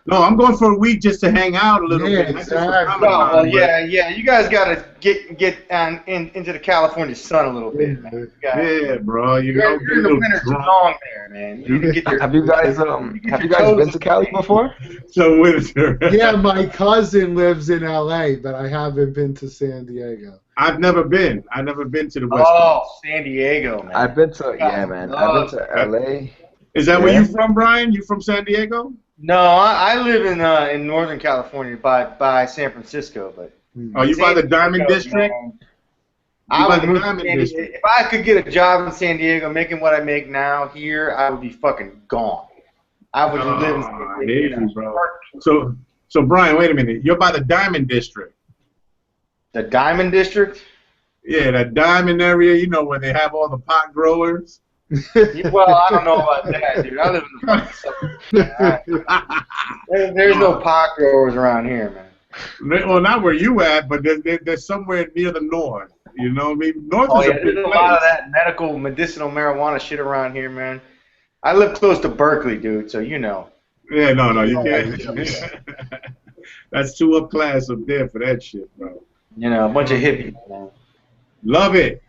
no, I'm going for a week just to hang out a little Yeah, bit. Not just for exactly. Comic-Con, Oh, well, but- yeah. You guys gotta get into the California sun a little bit, man. You gotta, Yeah, bro. You know, you're get a in the little winter drunk. strong there, man. You need to get your. Have you guys been to Cali before? So winter. Yeah, my cousin lives in LA, but I haven't been to San Diego. I've never been. I've never been to the West Oh, Coast. San Diego, man. I've been to man. I've been to LA. Is that where Yeah. you from, Brian? You from San Diego? No, I live in Northern California by San Francisco, but. Are you by the Diamond Diego, District? man, You I by would the move to Diamond San Diego. District? If I could get a job in San Diego making what I make now here, I would be fucking gone. I would live in San I Diego. hear you, bro. So Brian, wait a minute. You're by the Diamond District. The Diamond District? Yeah, that Diamond area, you know, where they have all the pot growers. Well, I don't know about that, dude. I live in the fucking suburbs. There's no pot growers around here, man. Well, not where you at, but there's somewhere near the north. You know what I mean? North Oh, is yeah, a big there's a place. lot of that medicinal marijuana shit around here, man. I live close to Berkeley, dude, so you know. Yeah, no, you can't. That's too up class up there for that shit, bro. You know, a bunch of hippies, man. Love it.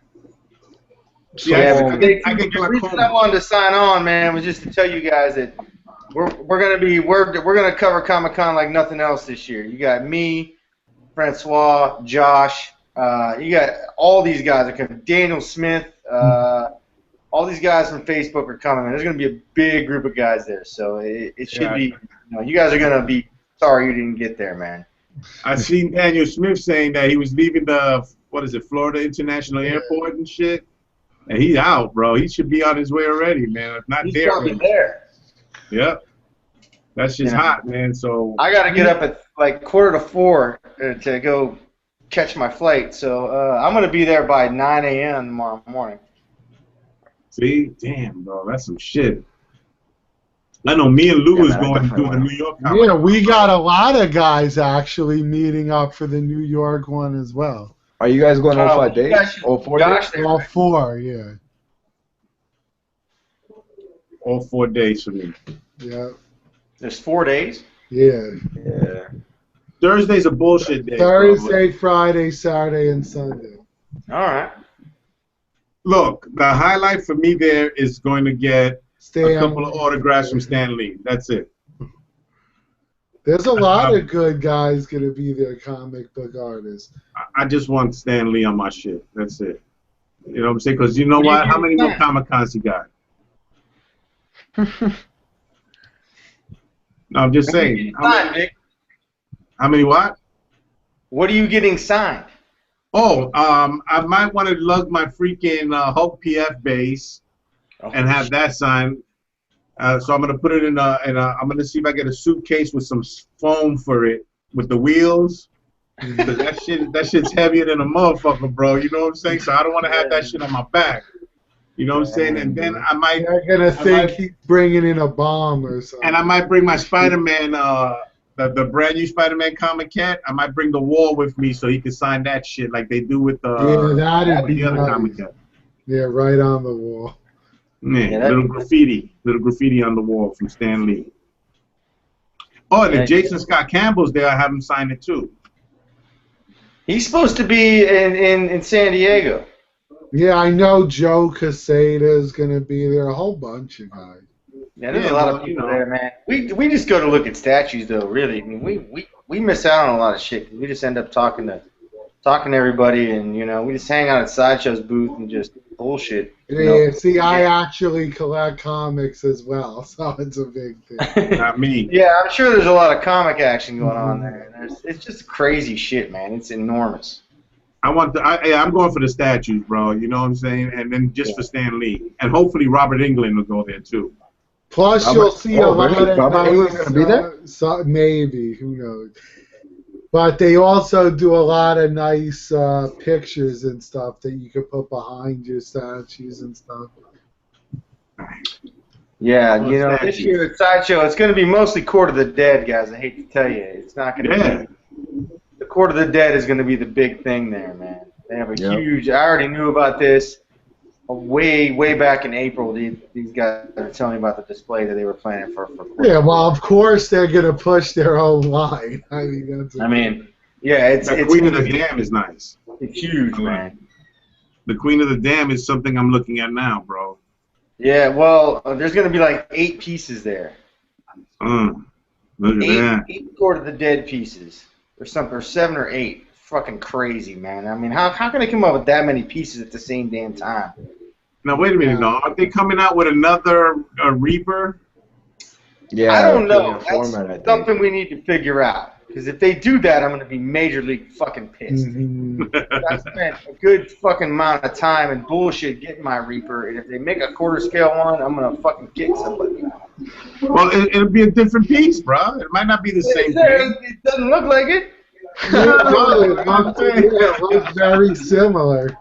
So, Yeah, yeah, I the get reason glaucoma. I wanted to sign on, man, was just to tell you guys that we're gonna cover Comic-Con like nothing else this year. You got me, Francois, Josh. You got all these guys are coming. Daniel Smith. All these guys from Facebook are coming. There's gonna be a big group of guys there, so it should be. You guys are gonna be sorry you didn't get there, man. I seen Daniel Smith saying that he was leaving the Florida International Airport and shit. And he's out, bro. He should be on his way already, man. If not He's there. probably there. Yep. That's just hot, man. So I gotta get up at like 3:45 to go catch my flight. So I'm gonna be there by 9 a.m. tomorrow morning. see, damn, bro, that's some shit. I know me and Lou is going to do the New York Comic. Yeah, we got a lot of guys actually meeting up for the New York one as well. Are you guys going all 5 days? All 4 days? Josh, All 4, yeah. All 4 days for me. Yeah. there's 4 days. Yeah. Yeah. Thursday's a bullshit day. Thursday, Friday, Saturday, and Sunday. All right. Look, the highlight for me there is going to get a couple of autographs from Stan Lee. That's it. There's a lot of good guys going to be there, comic book artists. I just want Stan Lee on my shit. That's it. You know what I'm saying? Because you know what? How many more Comic Cons he got? No, I'm just saying. How many what? What are you getting signed? Oh, I might want to lug my freaking Hulk PF base and have that signed. So I'm gonna put it in I'm gonna see if I get a suitcase with some foam for it with the wheels. that shit's heavier than a motherfucker, bro. You know what I'm saying? So I don't want to have that shit on my back. You know what I'm saying? And then I might. They're gonna think he's bringing in a bomb or something. And I might bring my Spider-Man, the brand new Spider-Man comic cat. I might bring the wall with me so he can sign that shit like they do with that'd be the other nice. comic cat. Yeah, right on the wall. Yeah, little graffiti on the wall from Stan Lee. Oh, and if Jason Scott Campbell's there, I have him sign it too. He's supposed to be in San Diego. Yeah, I know Joe Casada is going to be there. A whole bunch of guys. Yeah, there's a lot of people there, man. We just go to look at statues, though. Really, I mean, we miss out on a lot of shit. We just end up talking to everybody, and we just hang out at Sideshow's booth and just bullshit. Yeah, see, I actually collect comics as well, so it's a big thing. Not me. Yeah, I'm sure there's a lot of comic action going on there. It's just crazy shit, man. It's enormous. I'm going for the statues, bro. You know what I'm saying? And then just for Stan Lee, and hopefully Robert Englund will go there too. Plus, you'll see a lot of Robert Englund's gonna be there? Maybe, who knows? But they also do a lot of nice pictures and stuff that you can put behind your statues and stuff. Yeah, this year at Sideshow, it's going to be mostly Court of the Dead, guys. I hate to tell you. It's not going to be. The Court of the Dead is going to be the big thing there, man. They have a huge. I already knew about this way back in April. These guys are telling me about the display that they were planning for yeah, well, of course they're going to push their own line. It's the Queen of the Dam is nice. It's huge, man. The Queen of the Dam is something I'm looking at now, bro. Yeah, well, there's going to be like 8 pieces there. Look at that. 8 Court of the Dead pieces. Or 7 or 8. Fucking crazy, man. I mean, how can they come up with that many pieces at the same damn time? Now, wait a minute, no. Are they coming out with another Reaper? Yeah, I don't know. That's something we need to figure out. Because if they do that, I'm going to be majorly fucking pissed. I spent a good fucking amount of time and bullshit getting my Reaper, and if they make a quarter scale one, I'm going to fucking kick somebody. Well, it'll be a different piece, bro. It might not be the same thing. It doesn't look like it. It looks very similar.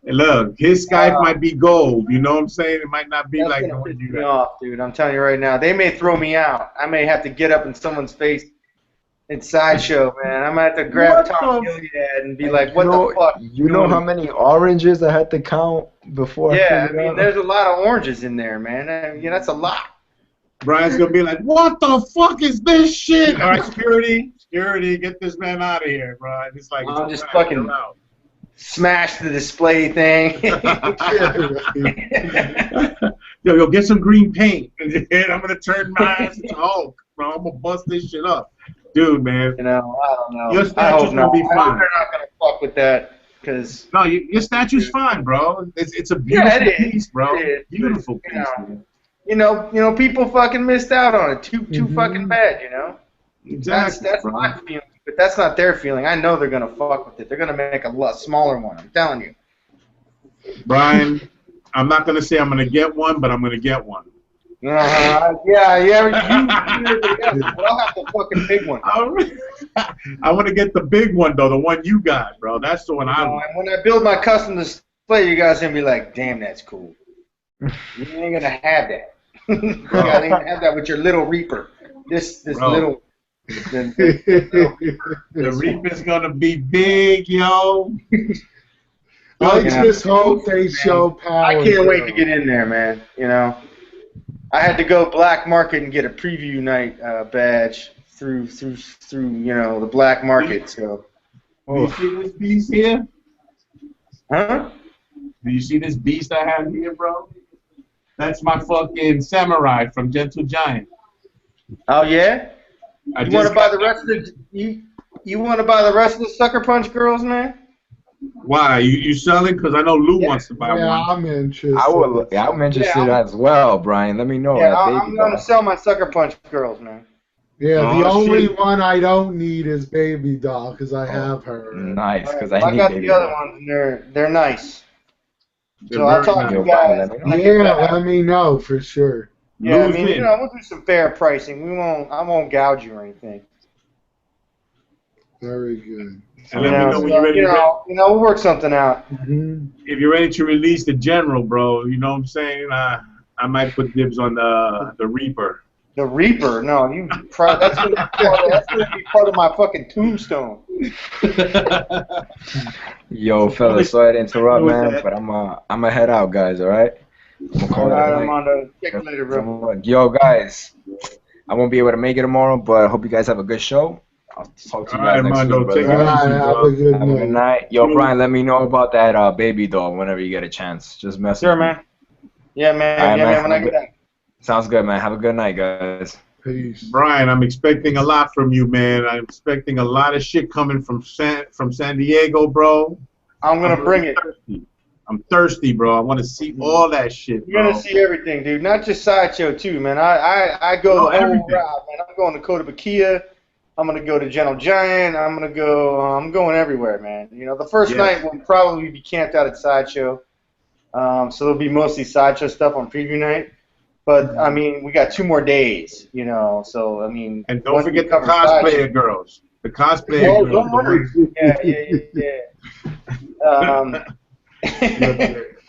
Hey, look, his Skype might be gold. You know what I'm saying? It might not be like the one you got. Off, dude. I'm telling you right now. They may throw me out. I may have to get up in someone's face in Sideshow, man. I might have to grab Tom Gilead and be like, what the fuck? You know how many oranges I had to count before? Yeah, I mean, there's a lot of oranges in there, man. That's a lot. Brian's going to be like, what the fuck is this shit? All right, security, get this man out of here, bro. And it's like, I'll just fucking smash the display thing. Yo, get some green paint. And I'm going to turn my ass into Hulk, bro. I'm going to bust this shit up. Dude, man. I don't know. Your statue's going to be fine. I hope they're not going to fuck with that. Cause, no, your statue's fine, bro. It's a beautiful piece, bro. Beautiful piece, man. People fucking missed out on it. Too fucking bad, Exactly. That's my feeling, but that's not their feeling. I know they're gonna fuck with it. They're gonna make a lot smaller one. I'm telling you. Brian, I'm not gonna say I'm gonna get one, but I'm gonna get one. Yeah. I'll have the fucking big one. I want to get the big one though, the one you got, bro. That's the one I want. When I build my custom display, you guys are gonna be like, "Damn, that's cool." You ain't gonna have that. You guys ain't gonna have that with your little Reaper. This little. The Reaper's gonna be big, yo. I just hope they show power. I can't wait to get in there, man. I had to go black market and get a preview night badge through the black market. So. Do you see this beast here? Huh? Do you see this beast I have here, bro? That's my fucking samurai from Gentle Giant. Oh yeah. You want to buy the rest of the you want to buy the rest of the Sucker Punch girls, man? Why? You selling? Because I know Lou wants to buy one. I'm interested. I'm interested as well, Brian. Let me know. Yeah, I'm going to sell my Sucker Punch girls, man. Yeah, the only one I don't need is Baby Doll because I have her. Nice, because I need got Baby the other Doll. ones, and they're nice. They're I'll talk to you guys. Let me know for sure. Yeah, I mean, we'll do some fair pricing. I won't gouge you or anything. Very good. And let me know when you're ready. We'll work something out. If you're ready to release the General, bro, you know what I'm saying? I might put dibs on the Reaper. The Reaper? No, that's gonna be part of my fucking tombstone. Yo, fellas, sorry to interrupt, man, but I'm gonna head out, guys. All right. I'm on the check later, bro. Yo, guys, I won't be able to make it tomorrow, but I hope you guys have a good show. I'll talk to All you guys right, next Mondo, week, brother. take it All right, easy, have bro. a good Have a good night. night. Yo, Brian, let me know about that baby doll whenever you get a chance. Just message Sure, me. man. Yeah, man. All right, Yeah, man. man. When I get back. Sounds good, man. Have a good night, guys. Peace. Brian, I'm expecting a lot from you, man. I'm expecting a lot of shit coming from San Diego, bro. I'm gonna bring it. Thirsty. I'm thirsty, bro. I want to see all that shit, You're bro. gonna see everything, dude. Not just Sideshow too, man. I go No, the whole everything. route, man. I'm going to Cotopaxi. I'm gonna go to Gentle Giant. I'm going everywhere, man. You know, the first Yes. night we'll probably be camped out at Sideshow. So there'll be mostly Sideshow stuff on preview night. But I mean, we got 2 more days, you know. So I mean, And don't once we forget the cover cosplayer Sideshow- girls. The cosplayer Oh, girls. don't worry. Yeah.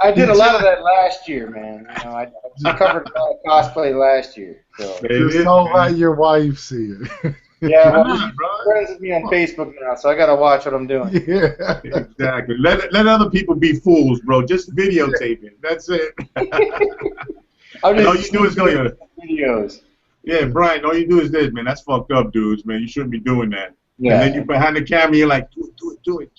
I did a lot of that last year, man. You know, I covered a lot of cosplay last year. So Just don't let your wife see it. yeah, Why well, not, she's bro? friends with me on Facebook now, so I gotta watch what I'm doing. Yeah. Exactly. Let other people be fools, bro. Just videotape it. That's it. I'm And all just you do is go, yeah. videos. Yeah, Brian, all you do is this, man. That's fucked up, dudes, man. You shouldn't be doing that. Yeah. And then you behind the camera, you're like, do it.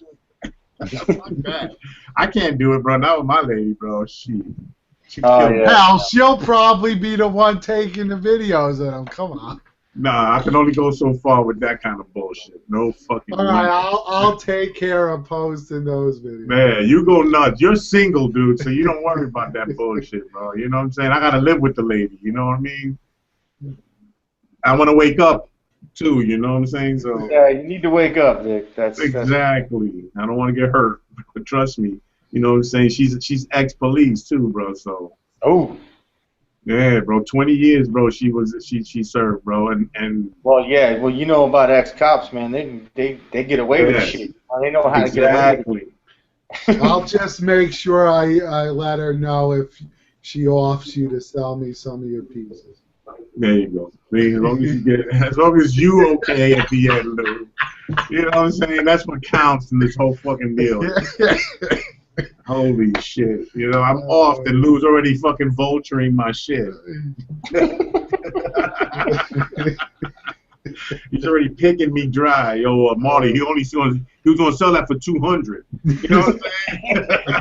Fuck that. I can't do it, bro. Not with my lady, bro. She Oh, killed me. yeah. Hell, she'll probably be the one taking the videos of them. Come on. Nah, I can only go so far with that kind of bullshit. No fucking All right, way. I'll take care of posting those videos. Man, you go nuts. You're single, dude, so you don't worry about that bullshit, bro. You know what I'm saying? I gotta live with the lady. You know what I mean? I want to wake up too. You know what I'm saying? So Yeah, you need to wake up, Dick. That's exactly. I don't want to get hurt, but trust me. You know what I'm saying? She's ex-police too, bro. So Oh, yeah, bro. 20 years, bro. She served, bro, and well, yeah. Well, you know about ex-cops, man. They get away with Yes. shit. They know how to get away with it. exactly. I'll just make sure I let her know if she offers you to sell me some of your pieces. There you go. See, as long as you okay at the end, Lou. You know what I'm saying? That's what counts in this whole fucking deal. Holy shit. You know, I'm off and Lou's already fucking vulturing my shit. He's already picking me dry. Yo, Marty, he was gonna sell that for $200. You know what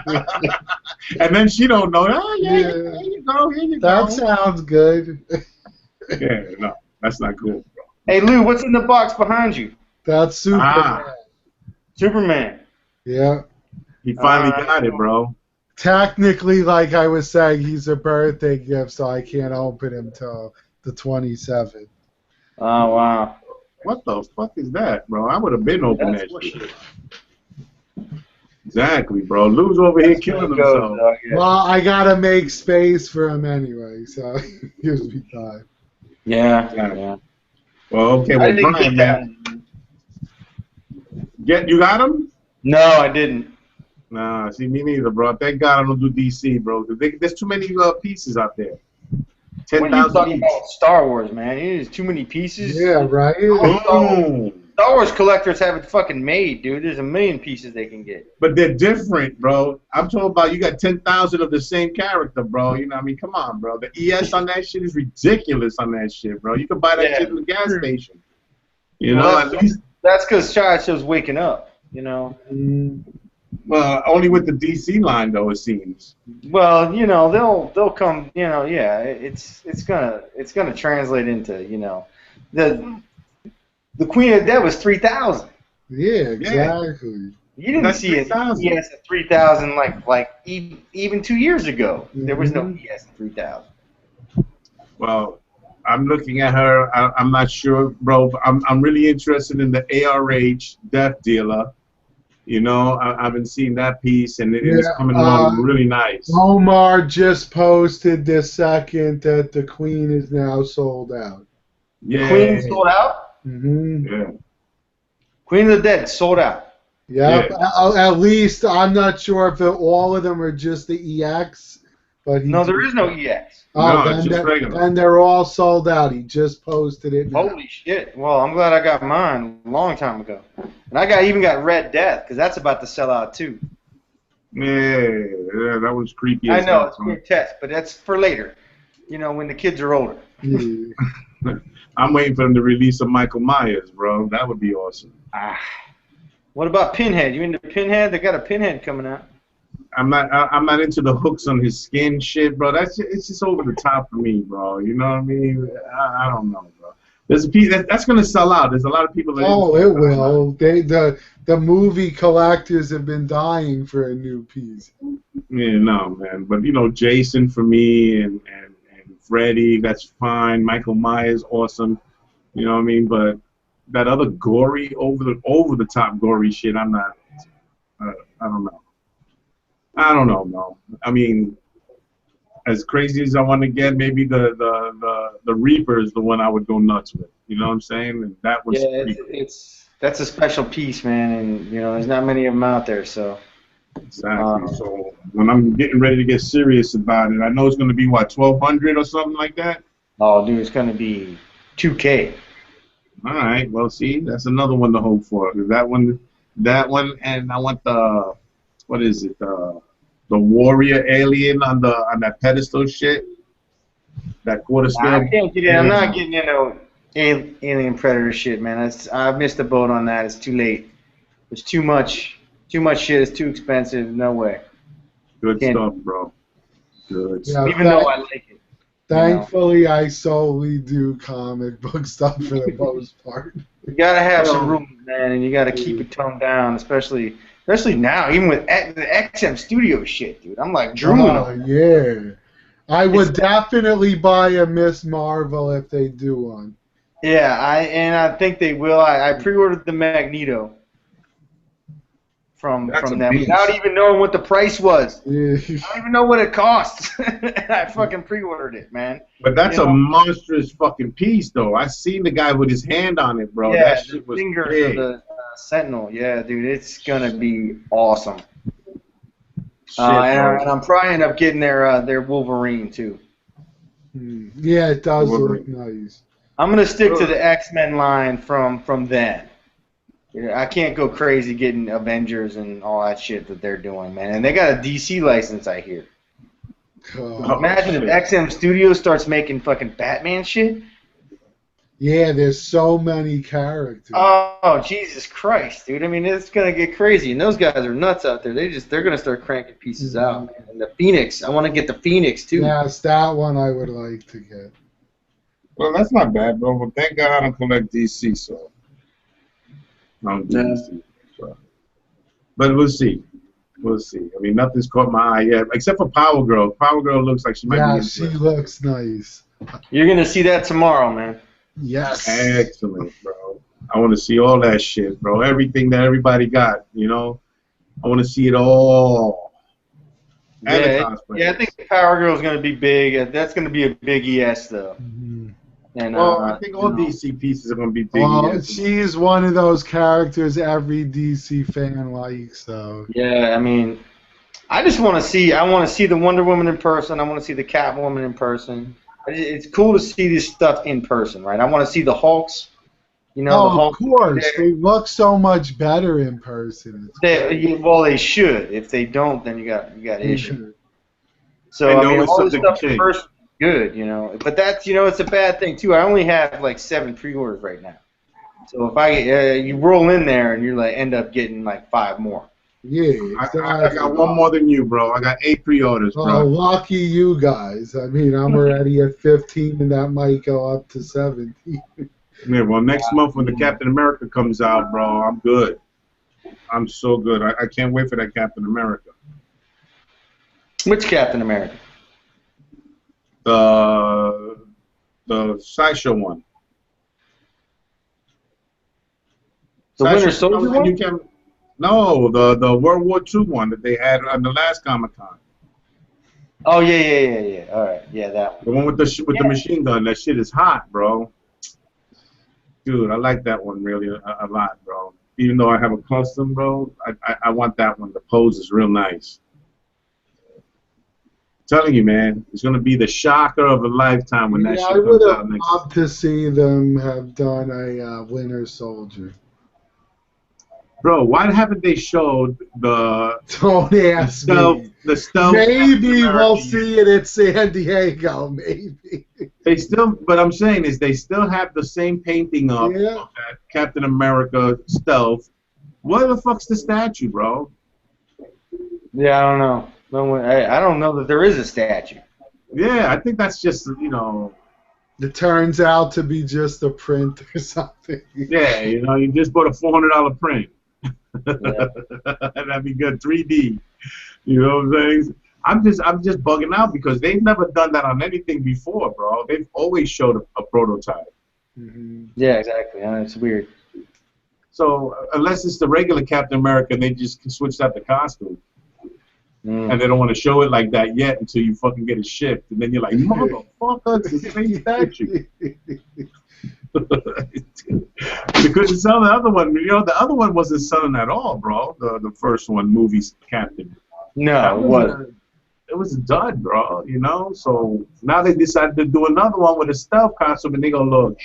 I'm saying? And then she don't know. Oh yeah, Yeah. here you go. That sounds good. Yeah, no, that's not cool, bro. Hey, Lou, what's in the box behind you? That's Superman. Ah. Superman. Yeah. He finally got it, bro. Technically, like I was saying, he's a birthday gift, so I can't open him till the 27th. Oh, wow. What the fuck is that, bro? I would have been open that shit. Exactly, bro. Lou's over here killing himself. Well, I gotta make space for him anyway, so it gives me time. Yeah. Well, okay, I well, didn't Brian, get man. You got him? No, I didn't. Nah, see, me neither, bro. Thank God I don't do DC, bro. There's too many pieces out there. When you 10,000 talking each. about Star Wars, man, there's too many pieces. Yeah, right? Boom. Star Wars collectors have it fucking made, dude. There's a million pieces they can get. But they're different, bro. I'm talking about you got 10,000 of the same character, bro. You know what I mean? Come on, bro. The ES on that shit is ridiculous on that shit, bro. You can buy that shit at the gas station. You know, Well, at least. That's because Sideshow's waking up, you know. Well, only with the DC line, though, it seems. Well, you know, they'll come, you know, yeah, it's gonna translate into, you know, the Queen of the Dead was 3,000. Yeah, exactly. You didn't That's see an 3,000. ES at 3,000 like even 2 years ago. There was no Mhm. ES at 3,000. Well, I'm looking at her. I'm not sure, bro. But I'm really interested in the ARH Death Dealer. You know, I haven't seen that piece, and it's coming along really nice. Omar just posted this second that the Queen is now sold out. Yeah. Queen sold out? Yeah. Queen of the Dead sold out. Yep. Yeah. At least I'm not sure if all of them are just the EX, but No, there is no EX. No, then it's just regular. Then they're all sold out. He just posted it now. Holy shit. Well, I'm glad I got mine a long time ago. And I even got Red Death, because that's about to sell out too. Yeah, that was creepy. I as know, hell, it's grotesque, but that's for later. You know, when the kids are older. Yeah. I'm waiting for them to release a Michael Myers, bro. That would be awesome. What about Pinhead? You into Pinhead? They got a Pinhead coming out. I'm not into the hooks on his skin shit, bro. It's just over the top for me, bro. You know what I mean? I don't know, bro. There's a piece that's gonna sell out. There's a lot of people that. Oh, it will. The movie collectors have been dying for a new piece. Yeah, no, man. But you know, Jason for me and Freddy, that's fine. Michael Myers, awesome. You know what I mean? But that other gory, over the top gory shit, I'm not. I don't know. I don't know, no. I mean, as crazy as I want to get, maybe the Reaper is the one I would go nuts with. You know what I'm saying? And that was that's a special piece, man, and you know there's not many of them out there, so. Exactly. So when I'm getting ready to get serious about it, I know it's going to be what, 1,200 or something like that. Oh, dude, it's going to be 2K. All right. Well, see, that's another one to hope for. That one, and I want the. What is it? The warrior alien on that pedestal shit. That quarter scale. I can't get in. I'm not getting into alien predator shit, man. I've missed the boat on that. It's too late. There's too much shit. It's too expensive. No way. Good stuff, bro. Good stuff. Even though I like it. Thankfully, I solely do comic book stuff for the most part. You gotta have some room, man, and you gotta keep it toned down, especially now, even with the XM Studio shit, dude. I'm like drooling. Oh, yeah. I would definitely buy a Miss Marvel if they do one. Yeah, I think they will. I pre-ordered the Magneto from them without even knowing what the price was. Yeah. I don't even know what it costs. I fucking pre-ordered it, man. But that's a monstrous fucking piece, though. I seen the guy with his hand on it, bro. Yeah, that shit was finger big. of the Sentinel. Yeah, dude, it's gonna be awesome. Shit, and I'm probably end up getting their Wolverine too. Yeah, it does look nice. I'm gonna stick to the X-Men line from then. I can't go crazy getting Avengers and all that shit that they're doing, man. And they got a DC license, I hear. Imagine if XM Studios starts making fucking Batman shit. Yeah, there's so many characters. Oh, Jesus Christ, dude. I mean, it's gonna get crazy, and those guys are nuts out there. They're gonna start cranking pieces out, man. And the Phoenix, I want to get the Phoenix too. Yes, that one I would like to get. Well, that's not bad, bro. Well, thank God I don't collect DC, so. I don't do DC. So. But we'll see. We'll see. I mean, nothing's caught my eye yet, except for Power Girl. Power Girl looks like she might be. Yeah, she looks nice. You're gonna see that tomorrow, man. Yes. Excellent, bro. I want to see all that shit, bro. Everything that everybody got, you know. I want to see it all. Yeah, I think Power Girl is gonna be big. That's gonna be a big ES though. And, I think all DC pieces are going to be big. She's one of those characters every DC fan likes, so. Yeah, I mean, I just want to see. I want to see the Wonder Woman in person. I want to see the Catwoman in person. It's cool to see this stuff in person, right? I want to see the Hulks. You know, the Hulk. Of course, they look so much better in person. They should. If they don't, then you got issues. So I mean, all this stuff in person. Good, you know, but that's, you know, it's a bad thing too. I only have like 7 pre-orders right now, so if you roll in there and you like end up getting like 5 more. Yeah, I got 1 more than you, bro. I got 8 pre-orders, bro. Oh, lucky you guys. I mean, I'm already at 15, and that might go up to 17. Yeah, well, next month when the Captain America comes out, bro, I'm good. I'm so good. I can't wait for that Captain America. Which Captain America? The sideshow one. The Winter Soldier one? No, the World War II one that they had on the last Comic-Con. Oh yeah. All right, yeah, that one. The one with the machine gun. That shit is hot, bro. Dude, I like that one really a lot, bro. Even though I have a custom, bro, I want that one. The pose is real nice. Telling you, man, it's gonna be the shocker of a lifetime when that shit comes out next. I would have loved to see them have done a Winter Soldier. Bro, why haven't they showed the? Don't ask me. The stealth. Maybe we'll see it at San Diego. Maybe. They still, but I'm saying is they still have the same painting up of Yeah. that Captain America stealth. Where the fuck's the statue, bro? Yeah, I don't know. I don't know that there is a statue. Yeah, I think that's just It turns out to be just a print or something. yeah, you just bought a $400 print. Yeah. That'd be good, 3D. You know what I'm saying? I'm just bugging out because they've never done that on anything before, bro. They've always showed a prototype. Mm-hmm. Yeah, exactly. It's weird. So unless it's the regular Captain America, they just switched out the costume. And they don't want to show it like that yet until you fucking get it shipped. And then you're like, motherfucker, it's the same statue. They couldn't sell the other one. The other one wasn't selling at all, bro. The first one, movie's Captain. No, it wasn't. It was a dud, bro, So now they decided to do another one with a stealth costume, and they go, look,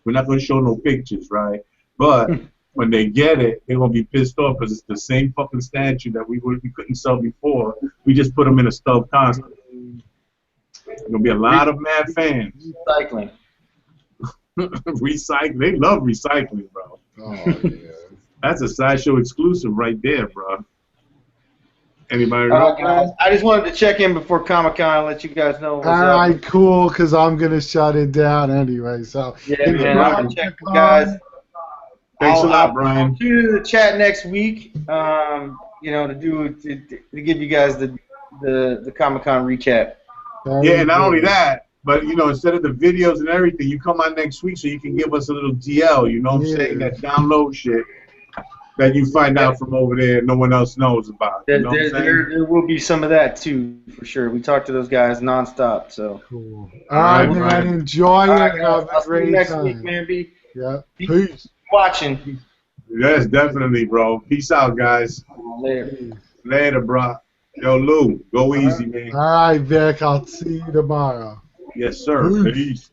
we're not going to show no pictures, right? But when they get it, they're going to be pissed off because it's the same fucking statue that we couldn't sell before. We just put them in a stealth costume. There's going to be a lot of mad fans. Recycling. Recycling. They love recycling, bro. Oh, yeah. That's a Sideshow exclusive right there, bro. Anybody All know? right, guys. I just wanted to check in before Comic-Con and let you guys know what's All up. right, cool, because I'm going to shut it down anyway. So, Yeah, man, I'll check you guys. Thanks a lot, Brian. I'll tune into the chat next week, to give you guys the Comic-Con recap. Yeah, and not only that, but instead of the videos and everything, you come on next week so you can give us a little DL. You know what I'm saying? That download shit that you find out from over there, no one else knows about. You know what I'm saying? There will be some of that too, for sure. We talk to those guys nonstop. So. Cool. All right, man. Brian. Enjoy All it. right, Have I'll a see you great next time. week, man. Yeah. Peace. Watching. Yes, definitely, bro. Peace out, guys. Later. Later, bro. Yo, Lou, go easy, man. All right, Vic. I'll see you tomorrow. Yes, sir. Peace. Peace.